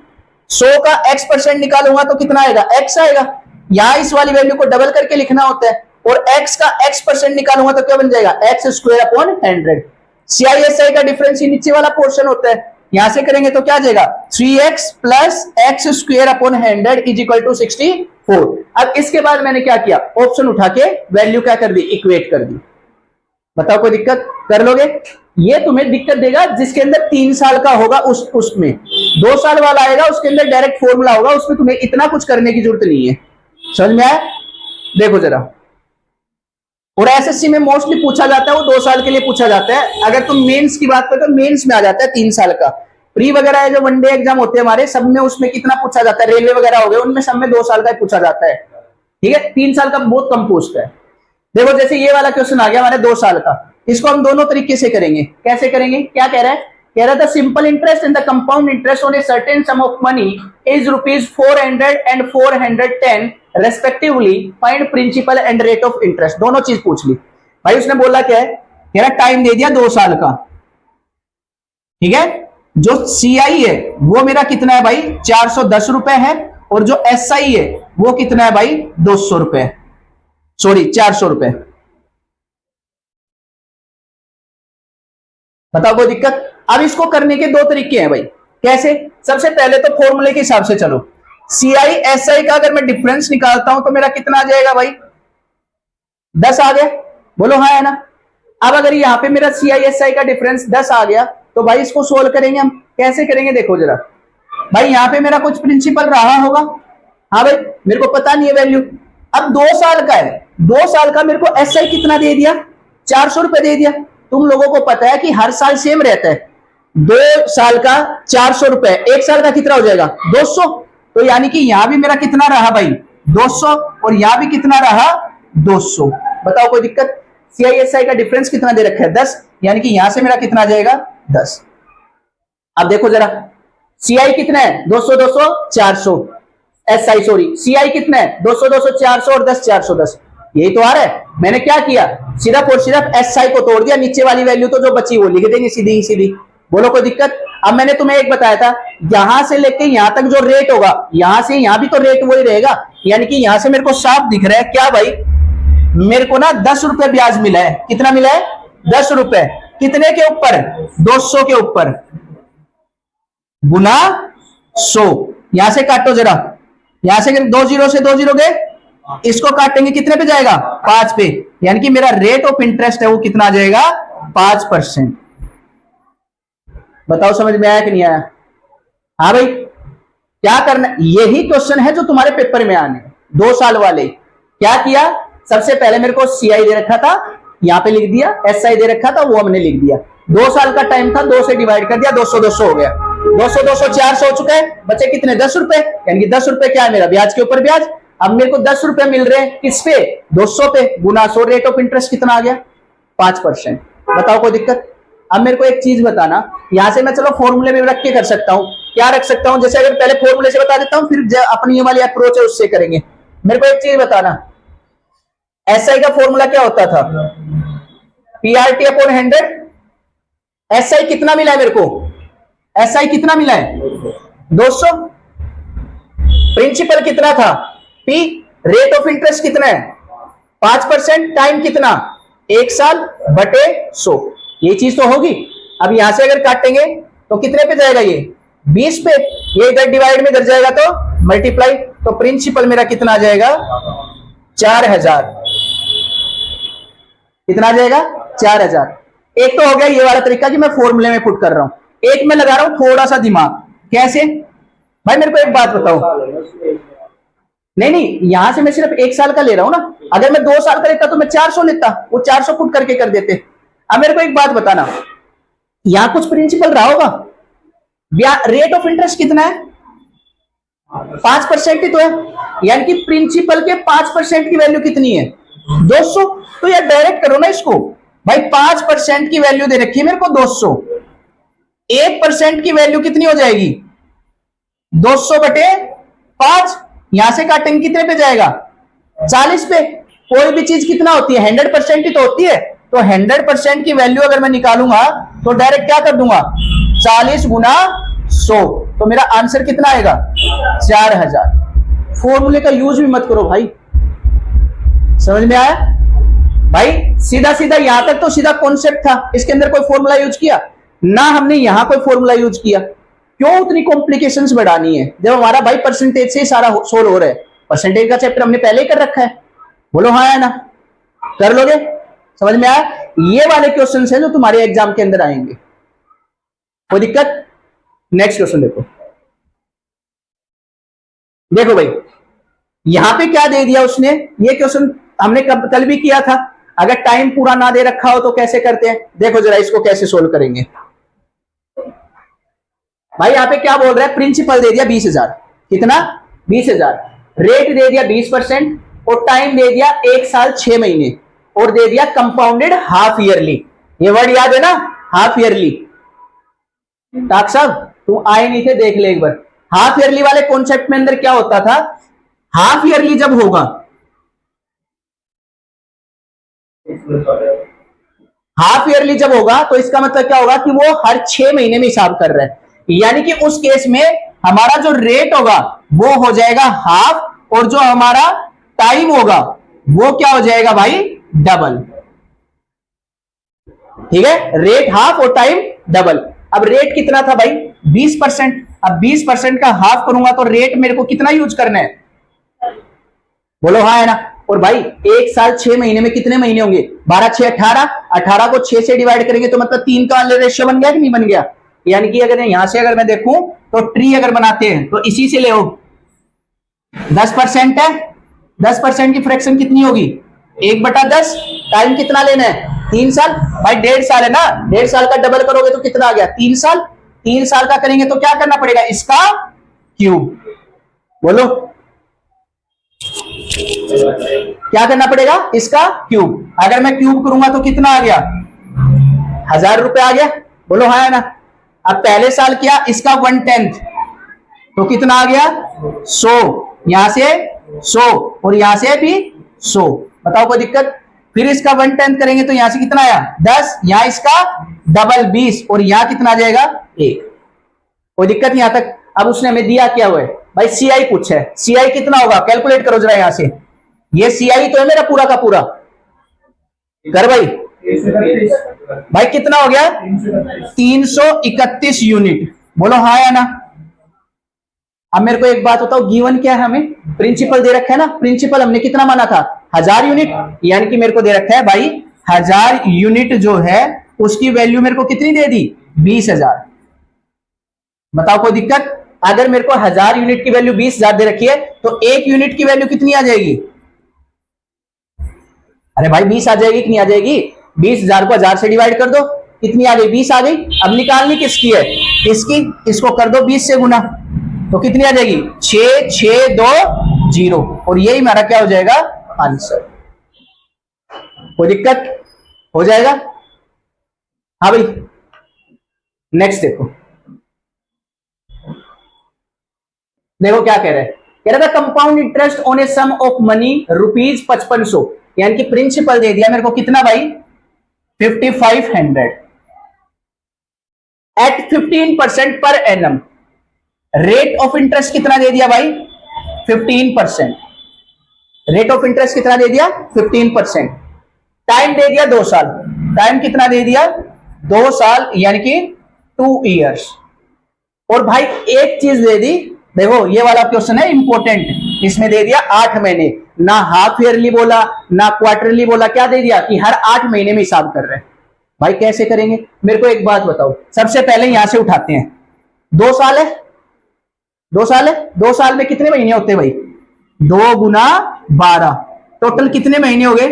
100 का x% निकालूंगा तो कितना आएगा? x आएगा। यहां इस वाली वैल्यू को डबल करके लिखना होता है, और x का x% निकालूंगा तो क्या बन जाएगा? x² upon 100। CISI का डिफरेंस ही नीचे वाला पोर्शन होता है, यहां से करेंगे तो क्या आ जाएगा? 3x plus x² upon 100 is equal to 64। अब इसके बाद मैंने क्या किया? ऑप्शन उठा के वैल्यू क्या कर दी? इक्वेट कर दी। बताओ कोई दिक्कत? कर लोगे? ये तुम्हें दिक्कत देगा जिसके अंदर 3 साल का होगा, उसमें 2 साल वाला आएगा उसके अंदर डायरेक्ट फॉर्मूला होगा, उसमें तुम्हें इतना कुछ करने की जरूरत नहीं है। समझ में आया? देखो जरा, और एसएससी में मोस्टली पूछा जाता है वो 2 साल के लिए पूछा जाता है। अगर तुम मेंस की बात करो तो मेंस में आ जाता है 3 साल का। प्री वगैरह है जो वनडे एग्जाम होते हैं हमारे, सब में उसमें कितना पूछा जाता है, रेलवे वगैरह हो गए उनमें सब में 2 साल का ही पूछा जाता है, ठीक है। 3 साल का बहुत कम पूछता है। देखो जैसे ये वाला क्वेश्चन आ गया हमारे 2 साल का, इसको हम दोनों तरीके से करेंगे। कैसे करेंगे, क्या कह रहा है, कह रहा था simple interest and the compound interest on a certain sum of money is ₹400 and 410 respectively, find principal and rate of interest. दोनों चीज पूछ ली भाई। उसने बोला क्या है, कह रहा टाइम दे दिया 2 साल का, ठीक है। जो सीआई है वो मेरा कितना है भाई, 410 रुपए है, और जो एसआई है वो कितना है भाई, 200 रुपए, सॉरी 400 रुपए। बताओ कोई दिक्कत। अब इसको करने के 2 तरीके हैं भाई। कैसे, सबसे पहले तो फॉर्मूले के हिसाब से चलो। सीआई एसआई का अगर मैं डिफरेंस निकालता हूं तो मेरा कितना आ जाएगा भाई, 10 आ गया, बोलो हाँ है ना। अब अगर यहां पे मेरा सीआई एसआई का डिफरेंस 10 आ गया तो भाई इसको सोल्व करेंगे हम। कैसे करेंगे देखो जरा भाई, यहां पे मेरा कुछ प्रिंसिपल रहा होगा, हाँ भाई मेरे को पता नहीं है वैल्यू। अब 2 साल का है, 2 साल का मेरे को एसआई कितना दे दिया, 400 रुपए दे दिया। तुम लोगों को पता है कि हर साल सेम रहता है, 2 साल का 400 रुपए, 1 साल का कितना हो जाएगा 200। तो यानी कि यहां भी मेरा कितना रहा भाई 200, और यहां भी कितना रहा 200। बताओ कोई दिक्कत। सीआईएसआई का डिफरेंस कितना दे रखा है 10, यानी कि यहां से मेरा कितना आ जाएगा 10। अब देखो जरा सीआई कितना है 200 200 400, एसआई सॉरी सीआई कितना है 200 200 400 और 10 410, यही तो आ रहा है। मैंने क्या किया, सिर्फ और सिर्फ एसआई को तोड़ दिया, नीचे वाली वैल्यू तो जो बची वो लिख देंगे सीधी सीधी। बोलो कोई दिक्कत। अब मैंने तुम्हें एक बताया था, यहां से लेके यहां तक जो रेट होगा, यहां से यहां भी तो रेट वही रहेगा, यानी कि यहां से मेरे को साफ दिख रहा है क्या भाई, मेरे को ना 10 रुपए ब्याज मिला है। कितना मिला है 10 रुपए, कितने के ऊपर 200 के ऊपर, गुना 100। यहां से काटो जरा, यहां से 2 जीरो से 2 जीरो गए, इसको काटेंगे कितने पे जाएगा 5 पे, यानी कि मेरा रेट ऑफ इंटरेस्ट है वो कितना आ जाएगा 5%। बताओ समझ में आया कि नहीं आया। हाँ भाई क्या करना, यही क्वेश्चन है जो तुम्हारे पेपर में आने 2 साल वाले। क्या किया, सबसे पहले मेरे को सीआई दे रखा था, यहां पे लिख दिया, एसआई दे रखा था वो हमने लिख दिया। 2 साल का टाइम था, 2 से डिवाइड कर दिया, 200 200 हो गया, 200 200 400 हो चुका है, बचे कितने 10 रुपए, यानी कि 10 रुपए क्या है मेरा ब्याज के ऊपर ब्याज। अब मेरे को 10 रुपए मिल रहे हैं किस पे 200 पे, गुना 100, रेट ऑफ इंटरेस्ट कितना आ गया 5%। बताओ कोई दिक्कत। अब मेरे को एक चीज बताना, यहां से मैं चलो फॉर्मूले में रख के कर सकता हूं, क्या रख सकता हूं, जैसे अगर पहले फॉर्मूले से बता देता हूं फिर अपनी ये वाली अप्रोच है उससे करेंगे। मेरे को एक चीज बताना, एसआई का फॉर्मूला क्या होता था, पीआरटी अपॉन 100। एसआई कितना मिला है मेरे को, एसआई कितना मिला है 200, प्रिंसिपल कितना था पी, रेट ऑफ इंटरेस्ट कितना है 5%, टाइम कितना 1 साल बटे 100, ये चीज तो होगी। अब यहां से अगर काटेंगे तो कितने पे जाएगा ये 20 पे, ये इधर डिवाइड में इधर जाएगा तो मल्टीप्लाई, तो प्रिंसिपल मेरा कितना आ जाएगा 4000। कितना आ जाएगा 4000। एक तो हो गया ये वाला तरीका कि मैं फॉर्मूले में पुट कर रहा हूं, एक मैं लगा रहा हूं थोड़ा सा दिमाग। कैसे भाई, मेरे को एक बात बताओ। नहीं नहीं, यहां से मैं सिर्फ 1 साल का ले रहा हूं ना, अगर मैं 2 साल का लेता तो मैं 400 लेता, वो 400 पुट करके कर देते। अब मेरे को एक बात बताना, यहां कुछ प्रिंसिपल रहा होगा, रेट ऑफ इंटरेस्ट कितना है 5% ही तो है, यानी कि प्रिंसिपल के 5% की वैल्यू कितनी है 200। तो यार डायरेक्ट करो ना इसको भाई, 5% की वैल्यू दे रखी है मेरे को 200, 1% की वैल्यू कितनी हो जाएगी 200 बटे 5, यहां से काटेंगे कितने पे जाएगा 40 पे। कोई भी चीज कितना होती है 100% ही तो होती है, तो 100% की वैल्यू अगर मैं निकालूंगा तो डायरेक्ट क्या कर दूंगा 40 गुना 100, तो मेरा आंसर कितना आएगा 4000। फॉर्मूले का यूज भी मत करो भाई, समझ में आया भाई। सीधा सीधा यहां तक तो सीधा कॉन्सेप्ट था, इसके अंदर कोई फॉर्मूला यूज किया ना, हमने यहां कोई फॉर्मूला यूज किया। क्यों उतनी कॉम्प्लिकेशंस बढ़ानी है जब हमारा भाई परसेंटेज से ही सारा सोल्व हो रहा है। परसेंटेज का चैप्टर हमने पहले ही कर रखा है, बोलो हाँ है ना, कर लोगे। समझ में आया। ये वाले क्वेश्चन है जो तुम्हारे एग्जाम के अंदर आएंगे, कोई दिक्कत। नेक्स्ट क्वेश्चन देखो, देखो भाई यहां पे क्या दे दिया उसने, ये क्वेश्चन हमने कल भी किया था। अगर टाइम पूरा ना दे रखा हो तो कैसे करते हैं, देखो जरा इसको कैसे सोल्व करेंगे। भाई यहां पे क्या बोल रहा है, प्रिंसिपल दे दिया 20,000, कितना 20,000, रेट दे दिया 20% और टाइम दे दिया 1 साल 6 महीने और दे दिया कंपाउंडेड हाफ ईयरली। ये वर्ड याद है ना, हाफ ईयरली। डॉक्टर साहब तुम आए नहीं थे, देख ले एक बार। हाफ ईयरली वाले कॉन्सेप्ट में अंदर क्या होता था, हाफ ईयरली जब होगा, हाफ ईयरली जब होगा तो इसका मतलब क्या होगा कि वो हर 6 महीने में हिसाब कर रहा है, यानी कि उस केस में हमारा जो रेट होगा वो हो जाएगा हाफ और जो हमारा टाइम होगा वो क्या हो जाएगा भाई, डबल। ठीक है, रेट हाफ और टाइम डबल। अब रेट कितना था भाई 20%, अब 20% का हाफ करूंगा तो रेट मेरे को कितना यूज करना है, बोलो हाँ है ना। और भाई 1 साल 6 महीने में कितने महीने होंगे, 12 6 18, 18 को 6 से डिवाइड करेंगे तो मतलब 3 का रेशियो बन गया कि नहीं बन गया। यानी कि अगर यहां से अगर मैं देखूं तो ट्री अगर बनाते हैं तो इसी से ले 10% है, 10% की फ्रैक्शन कितनी होगी 1/10। टाइम कितना लेना है 3 साल, भाई 1.5 साल है ना, 1.5 साल का डबल करोगे तो कितना आ गया 3 साल। 3 साल का करेंगे तो क्या करना पड़ेगा, इसका क्यूब। बोलो क्या करना पड़ेगा, इसका क्यूब। अगर मैं क्यूब करूंगा तो कितना आ गया 1000 रुपए आ गया, बोलो हाँ है ना। अब पहले साल किया इसका 1/10 तो कितना आ गया 100, यहां से 100 और यहां से भी 100, बताओ कोई दिक्कत। फिर इसका 1/10 करेंगे तो यहां से कितना आया 10, यहां इसका डबल 20 और यहां कितना आ जाएगा 1, कोई दिक्कत यहां तक। अब उसने हमें दिया क्या हुआ है भाई, सीआई पूछा है, सीआई कितना होगा कैलकुलेट करो जरा यहां से। ये सीआई तो है मेरा पूरा का पूरा, कर भाई। भाई कितना हो गया 331 यूनिट, बोलो हाँ या ना। अब मेरे को एक बात बताओ, गिवन क्या है, हमें प्रिंसिपल दे रखा है ना, प्रिंसिपल हमने कितना माना था 1000 यूनिट, यानी कि मेरे को दे रखा है भाई 1000 यूनिट जो है उसकी वैल्यू मेरे को कितनी दे दी 20,000। बताओ कोई दिक्कत। अगर मेरे को 1000 यूनिट की वैल्यू 20,000 दे रखी है तो 1 यूनिट की वैल्यू कितनी आ जाएगी, अरे भाई 20 आ जाएगी कि नहीं आ जाएगी, 20,000 को 1000 से डिवाइड कर दो, कितनी आ गई 20 आ गई। अब निकालनी किसकी है, इसकी, इसको कर दो 20 से गुना तो कितनी आ जाएगी 6620 और यही हमारा क्या हो जाएगा आंसर। कोई दिक्कत हो जाएगा। हाँ भाई नेक्स्ट देखो, देखो क्या कह रहा है, कह रहा था compound interest on a sum of money ₹5500, यानी कि प्रिंसिपल दे दिया मेरे को कितना भाई 5500 eight 15% per annum. Rate of interest कितना दे दिया भाई 15%, रेट ऑफ इंटरेस्ट कितना दे दिया 15%। टाइम दे दिया 2 साल, टाइम कितना दे दिया 2 साल यानी कि 2 इयर्स। और भाई एक चीज दे दी, देखो ये वाला क्वेश्चन है इंपॉर्टेंट, इसमें दे दिया 8 महीने, ना हाफ ईयरली बोला ना क्वार्टरली बोला, क्या दे दिया कि हर 8 महीने में हिसाब कर रहे हैं। भाई कैसे करेंगे, मेरे को एक बात बताओ, सबसे पहले यहां से उठाते हैं, 2 साल है, 2 साल है, 2 साल में कितने महीने होते हैं भाई 2 गुना 12, टोटल कितने महीने हो गए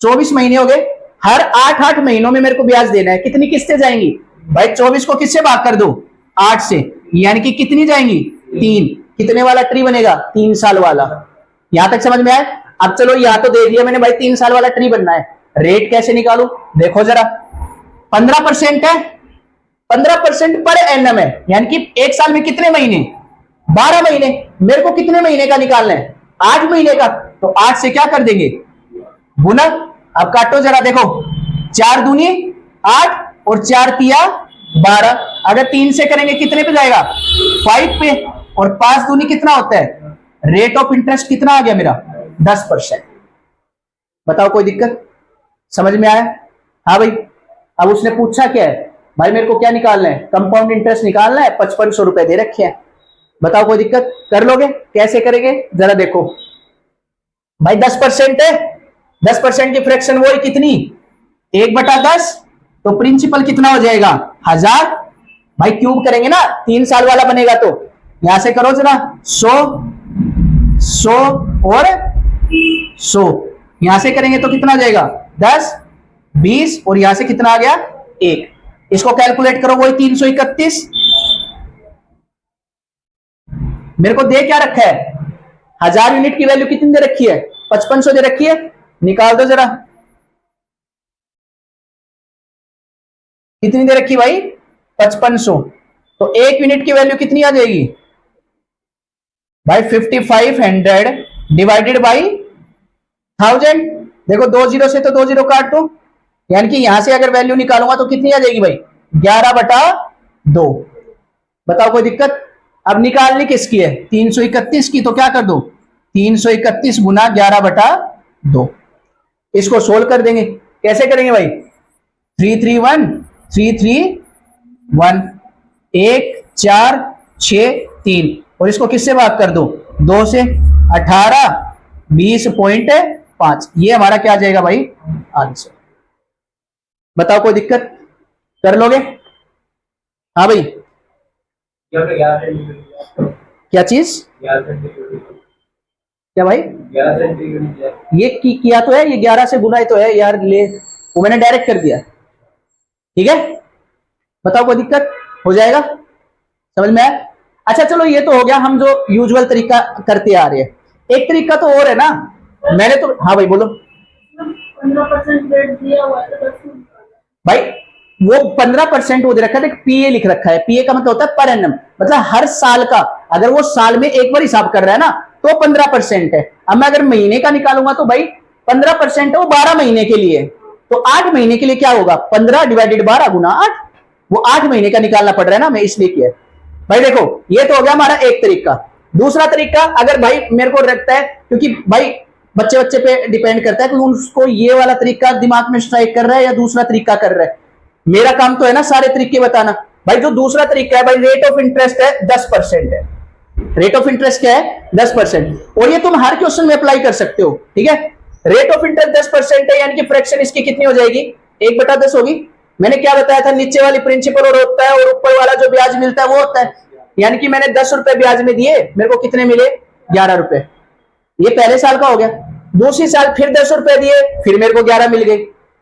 24 महीने हो गए। हर 8 महीनों में मेरे को ब्याज देना है, कितनी किस्तें जाएंगी भाई 24 को किससे भाग कर दो 8 से, यानी कि कितनी जाएंगी 3, कितने वाला ट्री बनेगा 3 साल वाला। यहां तक समझ में आया। अब चलो यहां तो दे दिया मैंने भाई 3 साल वाला ट्री बनना है, रेट कैसे निकालू, देखो जरा 15% है, 15% पर एनम है, यानी कि 1 साल में कितने महीने 12 महीने, मेरे को कितने महीने का निकालना है 8 महीने का, तो 8 से क्या कर देंगे गुना। अब काटो जरा, देखो 4 दूनी 8 और 4 तिया 12, अगर 3 से करेंगे कितने पे जाएगा 5 पे, और 5 दूनी कितना होता है, रेट ऑफ इंटरेस्ट कितना आ गया मेरा 10%। बताओ कोई दिक्कत, समझ में आया। हाँ भाई अब उसने पूछा क्या है भाई, मेरे को क्या निकालना है कंपाउंड इंटरेस्ट निकालना है, 5500 रुपए दे रखे हैं, बताओ कोई दिक्कत कर लोगे, कैसे करेंगे जरा देखो भाई 10% है, 10% की फ्रैक्शन वो है कितनी 1/10, तो प्रिंसिपल कितना हो जाएगा 1000। भाई क्यूब करेंगे ना 3 साल वाला बनेगा, तो यहां से करो जरा 100 100 और 100, यहां से करेंगे तो कितना आ जाएगा 10, 20 और यहां से कितना आ गया 1। इसको कैलकुलेट करो, वही 331। मेरे को दे क्या रखा है, 1000 यूनिट की वैल्यू कितनी दे रखी है, 5500 दे रखी है। निकाल दो जरा, कितनी दे रखी भाई 5500। तो 1 यूनिट की वैल्यू कितनी आ जाएगी भाई 5500 डिवाइडेड बाई 1000। देखो 2 जीरो से तो 2 जीरो काट दो, यानी कि यहां से अगर वैल्यू निकालूंगा तो कितनी आ जाएगी भाई 11/2। बताओ कोई दिक्कत। अब निकालनी किसकी है 331 की, तो क्या कर दो 331 गुना 11/2। इसको सोल्व कर देंगे। कैसे करेंगे भाई 331 331 1 4 6 3 और इसको किससे भाग कर दो 2 से 18 20.5। ये हमारा क्या आ जाएगा भाई आंसर। बताओ कोई दिक्कत कर लोगे। हाँ भाई क्या चीज क्या भाई ये किया तो है, ये 11 से गुना ही तो है यार, ले वो मैंने डायरेक्ट कर दिया। ठीक है बताओ कोई दिक्कत हो जाएगा, समझ में आया। अच्छा चलो ये तो हो गया हम जो यूजुअल तरीका करते आ रहे हैं। एक तरीका तो और है ना, मैंने तो हाँ भाई बोलो 15% रेट दिया हुआ है भाई। वो 15% वो दे रखा है, पीए लिख रखा है। पीए का मतलब होता है पर एनम, मतलब हर साल का। अगर वो साल में एक बार हिसाब कर रहा है ना तो 15% है। अब मैं अगर महीने का निकालूंगा तो भाई 15% है वो 12 महीने के लिए। तो 8 महीने के लिए क्या होगा 15 डिवाइडेड 12 गुना 8। वो 8 महीने का निकालना पड़ रहा है ना, मैं इसलिए किया भाई। देखो ये तो हो गया हमारा एक तरीका। दूसरा तरीका अगर भाई मेरे को रखता है, क्योंकि भाई बच्चे बच्चे पे डिपेंड करता है कि उसको ये वाला तरीका दिमाग में स्ट्राइक कर रहा है या दूसरा तरीका कर रहा है। मेरा काम तो है ना सारे तरीके बताना। भाई जो दूसरा तरीका है भाई रेट ऑफ इंटरेस्ट है 10% है। रेट ऑफ इंटरेस्ट क्या है 10%, और ये तुम हर क्वेश्चन में अप्लाई कर सकते हो। ठीक है रेट ऑफ इंटरेस्ट 10% है, यानी कि फ्रैक्शन इसकी कितनी हो जाएगी 1/10 होगी। मैंने क्या बताया था, नीचे वाली प्रिंसिपल और होता है और ऊपर वाला जो ब्याज मिलता है वो होता है। यानी कि मैंने 10 रुपए ब्याज में दिए, मेरे को कितने मिले 11 रुपए। ये पहले साल का हो गया। दूसरी साल फिर 10 रुपए दिए, फिर मेरे को 11 मिल गए।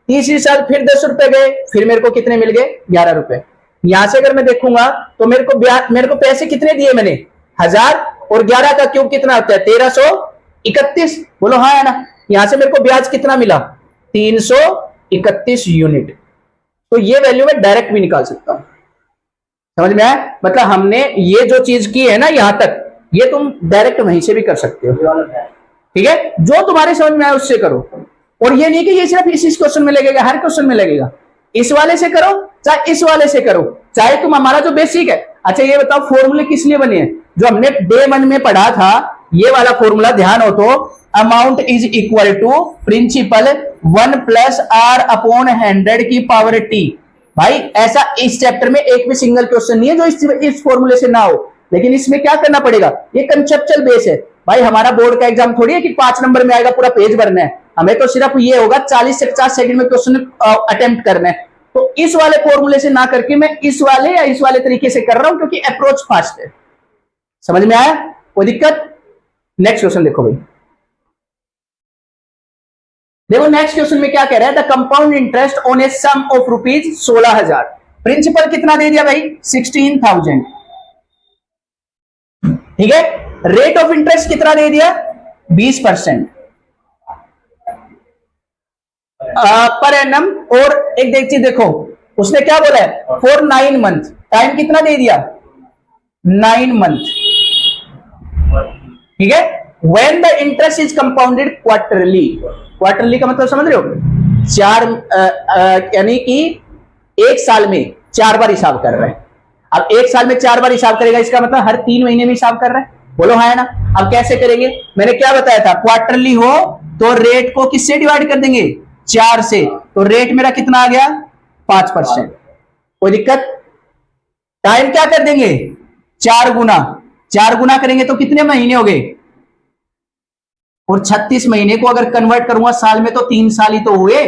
तीसरी साल फिर 10 रुपए गए, फिर मेरे को कितने मिल गए 11 रुपए। यहां से अगर मैं देखूंगा तो मेरे को पैसे कितने दिए मैंने 1000, और 11 का क्यूब कितना होता है 1331। बोलो हाँ है ना। यहां से मेरे को ब्याज कितना मिला 331 यूनिट। तो ये वैल्यू मैं डायरेक्ट भी निकाल सकता हूं। समझ में आया, मतलब हमने ये जो चीज की है ना यहां तक, ये तुम डायरेक्ट वहीं से भी कर सकते हो। ठीक है जो तुम्हारे समझ में आए उससे करो। और ये नहीं कि ये सिर्फ इस क्वेश्चन में लगेगा, हर क्वेश्चन में लगेगा। इस वाले से करो चाहे इस वाले से करो, चाहे तुम हमारा जो बेसिक है। अच्छा ये बताओ फॉर्मूले किस लिए बने हैं, जो हमने डे 1 में पढ़ा था ये वाला फॉर्मूला ध्यान हो तो, amount is equal to principal 1 plus R upon 100 की पावर टी। भाई ऐसा इस चैप्टर में एक भी सिंगल क्वेश्चन नहीं है जो इस फॉर्मूले से ना हो, लेकिन इसमें क्या करना पड़ेगा, ये कंसेप्चुअल बेस है। भाई हमारा बोर्ड का एग्जाम थोड़ी है कि 5 नंबर में आएगा पूरा पेज भरना है, हमें तो सिर्फ ये होगा 40 से 50 सेकंड में क्वेश्चन अटेम्प्ट करना है। तो इस वाले फॉर्मूले से ना करके मैं इस वाले या इस वाले तरीके से कर रहा हूं क्योंकि अप्रोच फास्ट है। समझ में आया कोई दिक्कत। नेक्स्ट क्वेश्चन देखो भाई, देखो नेक्स्ट क्वेश्चन में क्या कह रहा है, the compound interest on a sum of rupees 16,000। Principal कितना दे दिया भाई 16,000। ठीक है रेट ऑफ इंटरेस्ट कितना दे दिया 20% पर एनम। और एक देख चीज देखो उसने क्या बोला है फॉर 9 मंथ, टाइम कितना दे दिया 9 मंथ। ठीक है when the interest is compounded quarterly. Quarterly का मतलब समझ रहे हो, चार यानी कि एक साल में 4 बार हिसाब कर रहे हैं। अब एक साल में 4 बार हिसाब करेगा, इसका मतलब हर 3 महीने में हिसाब कर रहा है। बोलो हाँ है ना। अब कैसे करेंगे, मैंने क्या बताया था, क्वार्टरली हो तो रेट को किससे डिवाइड कर देंगे 4 से, तो रेट मेरा कितना आ गया 5%। कोई दिक्कत। टाइम क्या कर देंगे 4 गुना, 4 गुना करेंगे तो कितने महीने हो गए, और 36 महीने को अगर कन्वर्ट करूंगा साल में तो 3 साल ही तो हुए।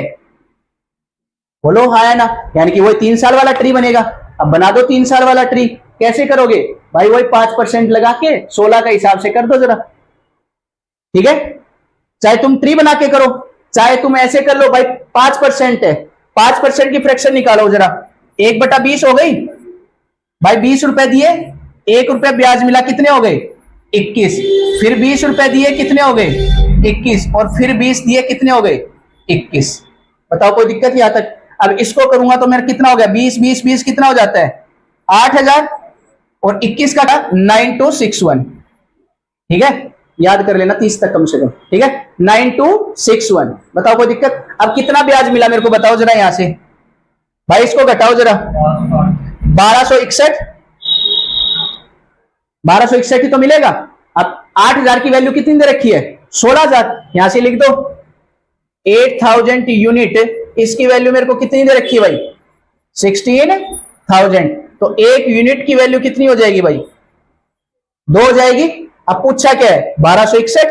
बोलो हाँ है ना, यानी कि वही 3 साल वाला ट्री बनेगा। अब बना दो 3 साल वाला ट्री, कैसे करोगे भाई, वही 5% लगा के 16 का हिसाब से कर दो जरा। ठीक है चाहे तुम ट्री बना के करो चाहे तुम ऐसे कर लो भाई, 5% है, 5% की फ्रैक्शन निकालो जरा, 1/20 हो गई भाई। 20 रुपए दिए, 1 रुपया ब्याज मिला, कितने हो गए 21। फिर 20 रुपए दिए, कितने हो गए 21, और फिर 20 दिए, कितने हो गए 21। बताओ कोई दिक्कत यहां तक। अब इसको करूंगा तो मेरा कितना हो गया, 20 20 20 कितना हो जाता है 8000, और 21 का 9261। ठीक है, याद कर लेना 30 तक कम से कम। ठीक है, 9261। बताओ कोई दिक्कत। अब कितना ब्याज मिला मेरे को बताओ जरा यहां से भाई, इसको घटाओ जरा, 1261, 1261 ही तो मिलेगा। अब 8000 की वैल्यू कितनी दे रखी है 16000, यहां से लिख दो 8000 यूनिट, इसकी वैल्यू मेरे को कितनी दे रखी है भाई 16000। तो एक यूनिट की वैल्यू कितनी हो जाएगी भाई 2 हो जाएगी। अब पूछा क्या है 1261,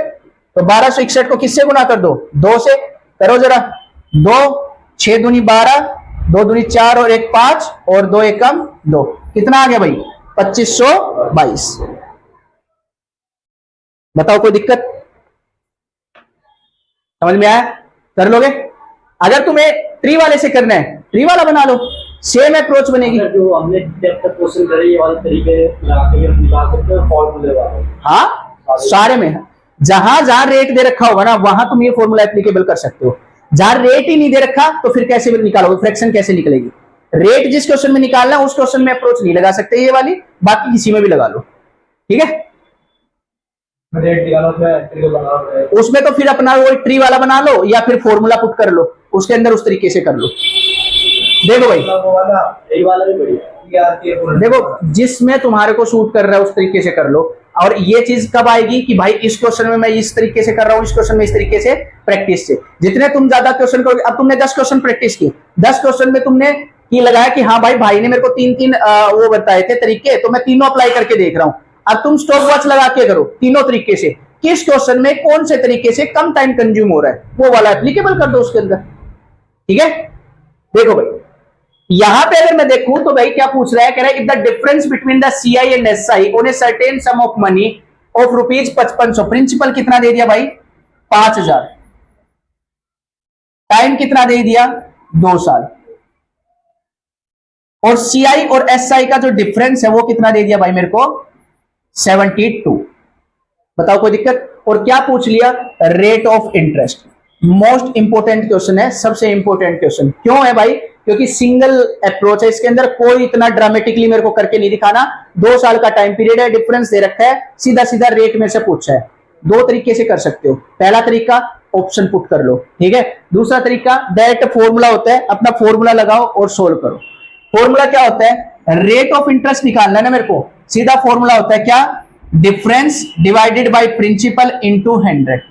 तो 1261 को किससे गुना कर दो 2 से, करो जरा 2 6 दूनी 12, 2 दूनी 4 और 1 5, और 2 एकम 2, कितना आ गया भाई 2522। बताओ कोई दिक्कत, समझ में आया, कर लोगे। अगर तुम्हें ट्री वाले से करना है ट्री वाला बना लो, सेम अप्रोच बनेगी। जो हमने जब तक क्वेश्चन करे ये वाले तरीके लगा के हम निकाल सकते हैं फॉर्मूले वाले। हाँ, सारे में जहां जहां रेट दे रखा होगा ना वहां तुम ये फॉर्मूला एप्लीकेबल कर सकते हो। जहां रेट ही नहीं दे रखा तो फिर कैसे निकालोगे, फ्रैक्शन कैसे निकलेगी। रेट जिस क्वेश्चन में निकालना है उस क्वेश्चन में अप्रोच नहीं लगा सकते ये वाली, बाकी किसी में भी लगा लो। ठीक है, रेट निकालो उसमें तो फिर अपना वो ट्री वाला बना लो या फिर फॉर्मूला पुट कर लो, उसके अंदर उस तरीके से कर लो। देखो भाई, वाला भी बढ़िया, देखो जिसमें तुम्हारे को सूट कर रहा है उस तरीके से कर लो। और ये चीज कब आएगी कि भाई इस क्वेश्चन में मैं इस तरीके से कर रहा हूं, इस क्वेश्चन में इस तरीके से, प्रैक्टिस से। जितने तुम ज्यादा क्वेश्चन करोगे, अब तुमने 10 क्वेश्चन प्रैक्टिस की, 10 क्वेश्चन में तुमने ये लगाया कि हाँ भाई ने मेरे को 3 वो बताए थे तरीके, तो मैं तीनों अप्लाई करके देख रहा हूं। अब तुम स्टॉप वॉच लगा के करो तीनों तरीके से, किस क्वेश्चन में कौन से तरीके से कम टाइम कंज्यूम हो रहा है वो वाला एप्लीकेबल कर दो उसके अंदर। ठीक है, देखो भाई यहां पे अगर मैं देखूं तो भाई क्या पूछ रहा है, कह रहा है if the difference between the CI and SI on a certain sum of money of ₹5500, principal कितना दे दिया भाई 5000, टाइम कितना दे दिया 2 साल, और सीआई और एसआई का जो डिफरेंस है वो कितना दे दिया भाई मेरे को 72। बताओ कोई दिक्कत। और क्या पूछ लिया, rate of interest. Most important question है, सबसे इंपोर्टेंट क्वेश्चन क्यों है भाई, क्योंकि सिंगल अप्रोच है, इसके अंदर कोई इतना ड्रामेटिकली मेरे को करके नहीं दिखाना। 2 साल का टाइम पीरियड है, डिफरेंस दे रखा है, सीधा सीधा रेट में से पूछा है। 2 तरीके से कर सकते हो, पहला तरीका ऑप्शन पुट कर लो, ठीक है। दूसरा तरीका डायरेक्ट फॉर्मूला होता है, अपना फॉर्मूला लगाओ और सोल्व करो। फॉर्मूला क्या होता है, रेट ऑफ इंटरेस्ट निकालना है ना मेरे को, सीधा फॉर्मूला होता है क्या, difference divided by principal into 100।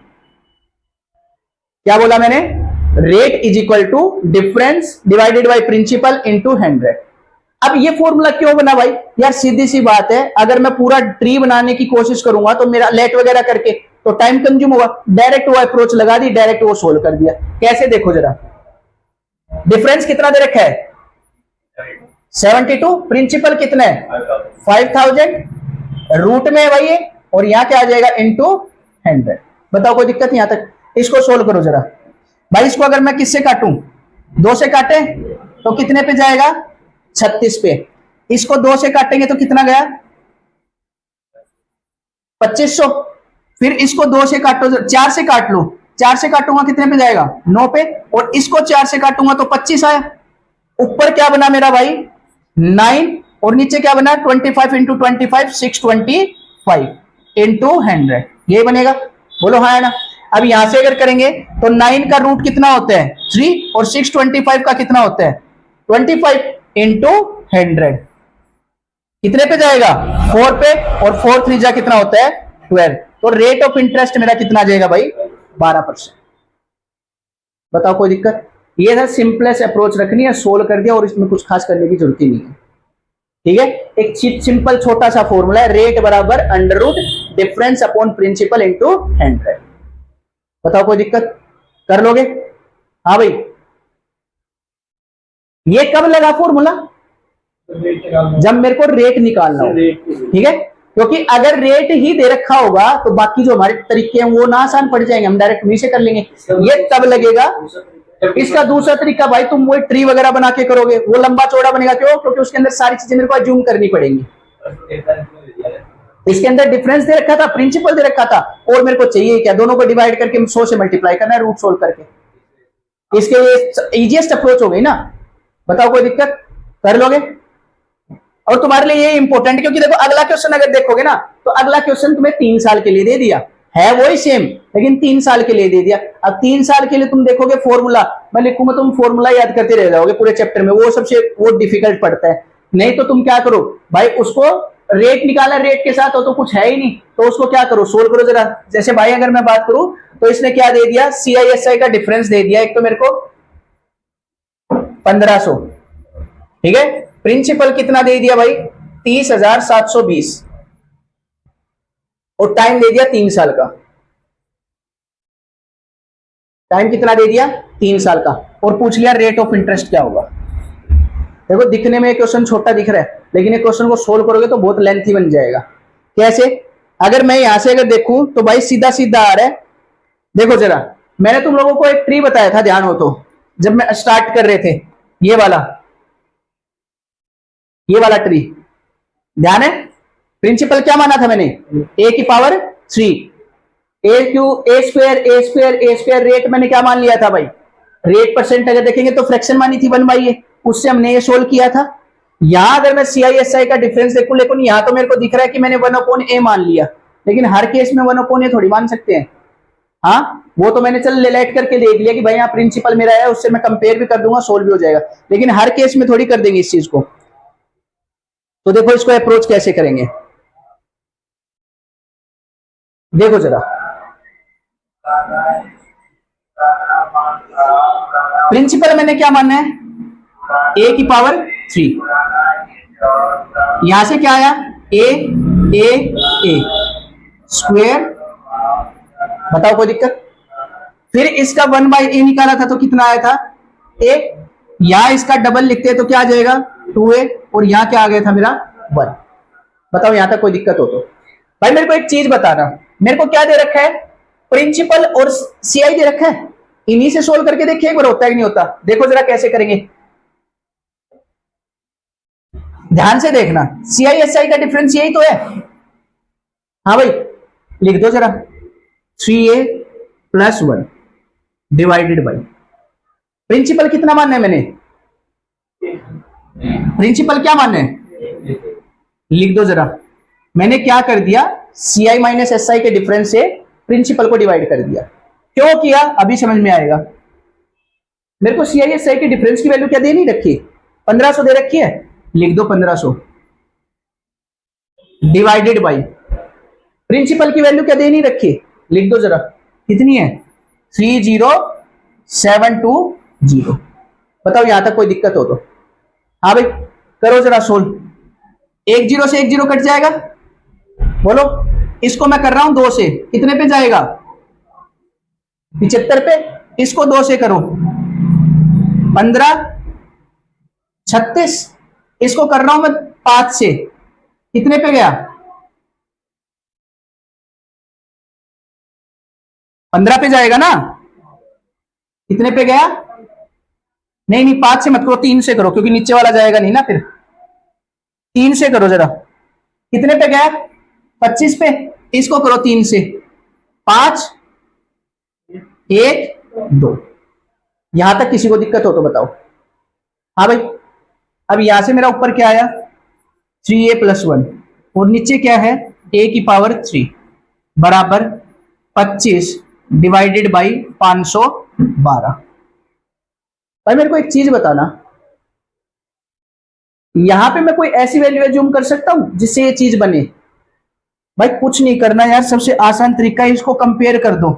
क्या बोला मैंने, rate is equal to difference divided by principal into 100। अब ये फॉर्मूला क्यों बना भाई, यार सीधी सी बात है, अगर मैं पूरा ट्री बनाने की कोशिश करूंगा तो मेरा लेट वगैरह करके तो टाइम कंज्यूम होगा। डायरेक्ट वो अप्रोच लगा दी, डायरेक्ट वो सोल्व कर दिया। कैसे देखो जरा, डिफरेंस कितना दे रखा है 72, प्रिंसिपल कितना है 5000, रूट में है भाई ये, और यहां क्या आ जाएगा इनटू 100। बताओ कोई दिक्कत यहां तक। इसको सोल्व करो जरा भाई। इसको अगर मैं किससे काटूं, 2 से काटे तो कितने पे जाएगा 36 पे। इसको 2 से काटेंगे तो कितना गया 2500। फिर इसको 2 से काटो, 4 से काट लो, 4 से काटूंगा कितने पे जाएगा 9 पे, और इसको 4 से काटूंगा तो 25 आया। ऊपर क्या बना मेरा भाई 9, और नीचे क्या बना 25 इंटू 25 625 इंटू 100, ये बनेगा। बोलो हाँ है ना। अब यहां से अगर करेंगे तो 9 का रूट कितना होता है 3, और 625 का कितना होता है 25 इंटू 100, कितने पे जाएगा 4 पे, और 4 3 जा कितना होता है 12। तो रेट ऑफ इंटरेस्ट मेरा कितना आ जाएगा भाई 12%। बताओ कोई दिक्कत। ये था सिंपलेस्ट अप्रोच रखनी है, सोल्व कर दिया, और इसमें कुछ खास करने की जरूरत ही नहीं है। ठीक है, एक सिंपल छोटा सा फॉर्मूला है, रेट बराबर under root difference upon principal into 100। बताओ कोई दिक्कत, कर लोगे। हाँ भाई, ये कब लगा फॉर्मूला, जब मेरे को रेट निकालना हो। ठीक है, क्योंकि अगर रेट ही दे रखा होगा तो बाकी जो हमारे तरीके हैं वो ना आसान पड़ जाएंगे, हम डायरेक्ट वहीं से कर लेंगे। ये तब लगेगा। इसका दूसरा तरीका भाई, तुम वो ट्री वगैरह बना के करोगे, वो लंबा चौड़ा बनेगा। क्यों? क्योंकि उसके अंदर सारी चीजें मेरे को अज्यूम करनी पड़ेंगी। इसके अंदर डिफरेंस दे रखा था, प्रिंसिपल दे रखा था, और मेरे को चाहिए क्या, दोनों को डिवाइड करके 100 से मल्टीप्लाई करना है रूट सोल्व करके। इसके लिए इजीएस्ट अप्रोच हो गई ना। बताओ कोई दिक्कत? कर लोगे? और तुम्हारे लिए ये इंपॉर्टेंट, क्योंकि देखो अगला क्वेश्चन अगर देखोगे ना, तो अगला क्वेश्चन तुम्हें 3 साल के लिए दे दिया है, वही सेम, लेकिन 3 साल के लिए दे दिया। अब 3 साल के लिए तुम देखोगे फॉर्मूला मैं लिखूंगा, तुम फॉर्मूला याद करते रह जाओगे पूरे चैप्टर में, वो डिफिकल्ट पड़ता है। नहीं तो तुम क्या करो भाई, उसको रेट निकाला, रेट के साथ हो तो कुछ है ही नहीं, तो उसको क्या करो, सोल्व करो जरा। जैसे भाई अगर मैं बात करूं तो इसने क्या दे दिया, CISI का डिफरेंस दे दिया, एक तो मेरे को 1500, ठीक है। प्रिंसिपल कितना दे दिया भाई, 30,720, और टाइम दे दिया 3 साल का। टाइम कितना दे दिया, 3 साल का, और पूछ लिया रेट ऑफ इंटरेस्ट क्या होगा। देखो दिखने में क्वेश्चन छोटा दिख रहा है, लेकिन ये क्वेश्चन को सोल्व करोगे तो बहुत लेंथी बन जाएगा। कैसे? अगर मैं यहां से अगर देखूं तो भाई सीधा सीधा आ रहा है। देखो जरा, मैंने तुम लोगों को एक ट्री बताया था, ध्यान हो तो, जब मैं स्टार्ट कर रहे थे, ये वाला ट्री, ध्यान है? प्रिंसिपल क्या माना था मैंने, a की पावर 3, a स्क्वायर रेट मैंने क्या मान लिया था भाई, रेट परसेंट अगर देखेंगे तो फ्रैक्शन मानी थी 1/a, उससे हमने ये सोल्व किया था। यहां अगर मैं CISI का डिफरेंस देखूं, लेकिन यहां तो मेरे को दिख रहा है कि मैंने 1/a मान लिया, लेकिन हर केस में 1/a थोड़ी मान सकते हैं। हाँ, वो तो मैंने चल लेट करके देख लिया कि भाई यहाँ प्रिंसिपल मेरा है, उससे मैं कंपेयर भी कर दूंगा, सोल्व भी हो जाएगा, लेकिन हर केस में थोड़ी कर देंगे इस चीज को। तो देखो इसको अप्रोच कैसे करेंगे, देखो जरा। प्रिंसिपल मैंने क्या मानना है, a की पावर 3, यहां से क्या आया, a स्क्वायर, बताओ कोई दिक्कत? फिर इसका 1/a निकाला था तो कितना आया था, a, यहां इसका डबल लिखते हैं तो क्या आ जाएगा, 2a, और यहां क्या आ गया था मेरा 1। बताओ यहां तक कोई दिक्कत हो तो? भाई मेरे को एक चीज बताना, मेरे को क्या दे रखा है, प्रिंसिपल और CI दे रखा है, इन्हीं से सोल्व करके देखिए एक बार होता है कि नहीं होता। देखो जरा कैसे करेंगे, ध्यान से देखना। CISI का डिफरेंस यही तो है। हाँ भाई लिख दो जरा, 3a + 1 डिवाइडेड बाई, प्रिंसिपल कितना मानना है मैंने, प्रिंसिपल क्या मानना है, लिख दो जरा। मैंने क्या कर दिया, CI - SI के डिफरेंस से प्रिंसिपल को डिवाइड कर दिया। क्यों किया अभी समझ में आएगा। मेरे को CISI के डिफरेंस की वैल्यू क्या दे नहीं रखी, 1500 दे रखी है, लिख दो 1500 डिवाइडेड बाई, प्रिंसिपल की वैल्यू क्या दे नहीं रखी, लिख दो जरा, कितनी है, 30720। बताओ यहां तक कोई दिक्कत हो तो? हाँ भाई करो जरा सोल्व। 1 0 से 1 0 कट जाएगा, बोलो। इसको मैं कर रहा हूं 2 से, कितने पे जाएगा, 75 पे। इसको 2 से करो, 15 36। इसको कर रहा हूं मैं 5 से, कितने पे गया, 15 पे जाएगा ना, कितने पे गया, नहीं 5 से मत करो, 3 से करो, क्योंकि नीचे वाला जाएगा नहीं ना, फिर 3 से करो जरा, कितने पे गया, 25 पे। इसको करो 3 से, 5 1 2। यहां तक किसी को दिक्कत हो तो बताओ? हाँ भाई, अब यहां से मेरा ऊपर क्या आया, 3a + 1, और नीचे क्या है, a की पावर 3 बराबर 25 डिवाइडेड बाई 512। भाई मेरे को एक चीज बताना, यहां पे मैं कोई ऐसी वैल्यू एज्यूम कर सकता हूं जिससे ये चीज बने? भाई कुछ नहीं करना यार, सबसे आसान तरीका है, इसको कंपेयर कर दो।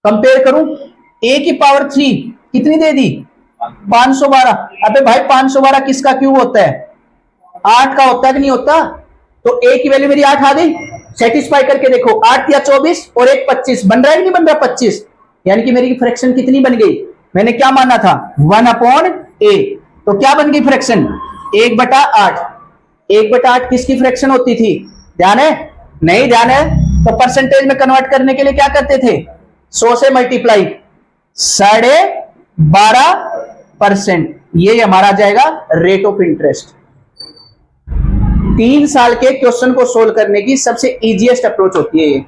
कंपेयर करूं, a की पावर 3 कितनी दे दी, 512। अबे भाई 512 किसका क्यूब होता है, 8 का होता है कि नहीं होता? तो a की वैल्यू मेरी 8 आ गई, सेटिस्फाई करके देखो, 8 या 24 और 1 25, बन रहा है कि नहीं बन रहा, 25। यानी कि मेरी फ्रैक्शन कितनी बन गई, मैंने क्या माना था, 1/a, तो क्या बन गई फ्रैक्शन, 1/8। 1/8 किसकी फ्रैक्शन होती थी, ध्यान है? नहीं ध्यान है तो परसेंटेज में कन्वर्ट करने के लिए क्या करते थे? 100 से मल्टीप्लाई 12.5%, ये हमारा आ जाएगा रेट ऑफ इंटरेस्ट। 3 साल के क्वेश्चन को सोल्व करने की सबसे इजीएस्ट अप्रोच होती है ये।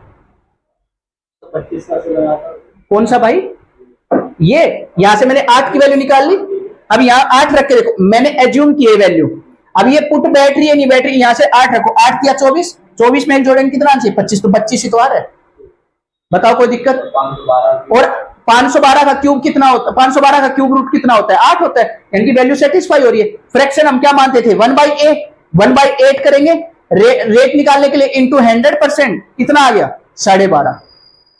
25 का से लगा था। कौन सा भाई? ये यहां से मैंने 8 की वैल्यू निकाल ली, अब यहां 8 रख के देखो, मैंने एज्यूम की वैल्यू, अब ये पुट बैठ रही है नहीं बैठ रही, यहां से 8 रखो, 8 किया 24, 24 में एक जोड़ेंगे कितना आंसर? 25, तो 25 ही तो आ रहा है। बताओ कोई दिक्कत? 512 और 512 का क्यूब कितना होता है? 512 का क्यूब रूट कितना होता है? 8 होता है, इनकी वैल्यू सेटिस्फाई हो रही है। फ्रैक्शन हम क्या मानते थे? 1/8, 1/8 करेंगे रेट निकालने के लिए इंटू 100%, कितना आ गया? 12.5।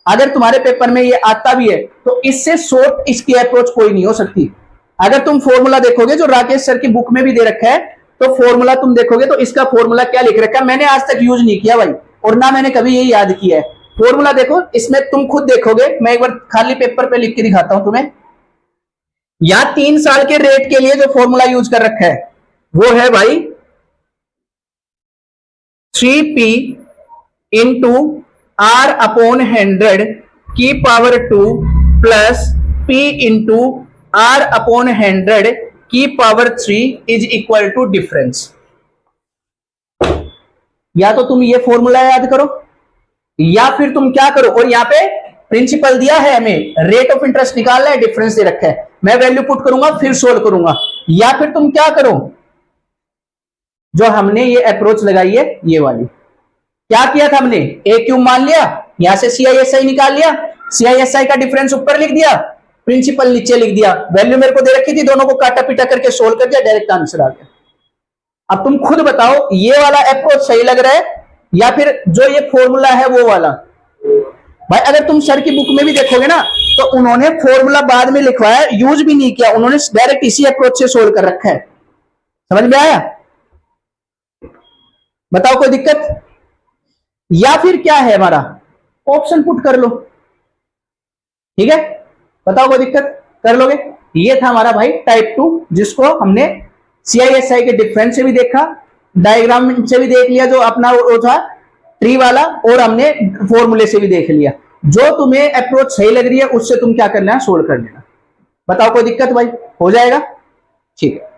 अगर तुम्हारे पेपर में ये आता भी है तो इससे शॉर्ट इसकी अप्रोच कोई नहीं हो सकती। अगर तुम फॉर्मूला देखोगे जो राकेश सर की बुक में भी दे रखा है, तो फॉर्मूला तुम देखोगे तो इसका फॉर्मूला क्या लिख रखा है, मैंने आज तक यूज नहीं किया भाई, और ना मैंने कभी ये याद किया है। फॉर्मूला देखो, इसमें तुम खुद देखोगे, मैं एक बार खाली पेपर पे लिख के दिखाता हूं तुम्हें। यहां 3 साल के रेट के लिए जो फॉर्मूला यूज कर रखा है वो है भाई 3p इंटू R अपॉन 100 की power 2 plus p into R upon 100 की power 3 is equal to difference. या तो तुम ये फॉर्मूला याद करो, या फिर तुम क्या करो, और यहां पे प्रिंसिपल दिया है हमें, रेट ऑफ इंटरेस्ट निकालना है, डिफरेंस दे रखा है, मैं वैल्यू पुट करूंगा फिर सोल्व करूंगा। या फिर तुम क्या करो, जो हमने ये अप्रोच लगाई है ये वाली, क्या किया था हमने? ए क्यूब मान लिया, यहां से CISI निकाल लिया, CISI का डिफरेंस ऊपर लिख दिया, प्रिंसिपल नीचे लिख दिया, वैल्यू मेरे को दे रखी थी, दोनों को काटा पीटा करके सोल्व कर दिया, डायरेक्ट आंसर आ गया। अब तुम खुद बताओ ये वाला अप्रोच सही लग रहा है या फिर जो ये फॉर्मूला है वो वाला? भाई अगर तुम सर की बुक में भी देखोगे ना तो उन्होंने फॉर्मूला बाद में लिखवाया, यूज भी नहीं किया, उन्होंने डायरेक्ट इसी अप्रोच से सोल्व कर रखा है। समझ में आया? बताओ कोई दिक्कत? या फिर क्या है हमारा, ऑप्शन पुट कर लो, ठीक है? बताओ कोई दिक्कत? कर लोगे? ये था हमारा भाई टाइप 2, जिसको हमने CISI के डिफरेंस से भी देखा, डायग्राम से भी देख लिया जो अपना वो था ट्री वाला, और हमने फॉर्मूले से भी देख लिया। जो तुम्हें अप्रोच सही लग रही है उससे तुम क्या करना है? सोल्व कर लेना। बताओ कोई दिक्कत भाई? हो जाएगा? ठीक है।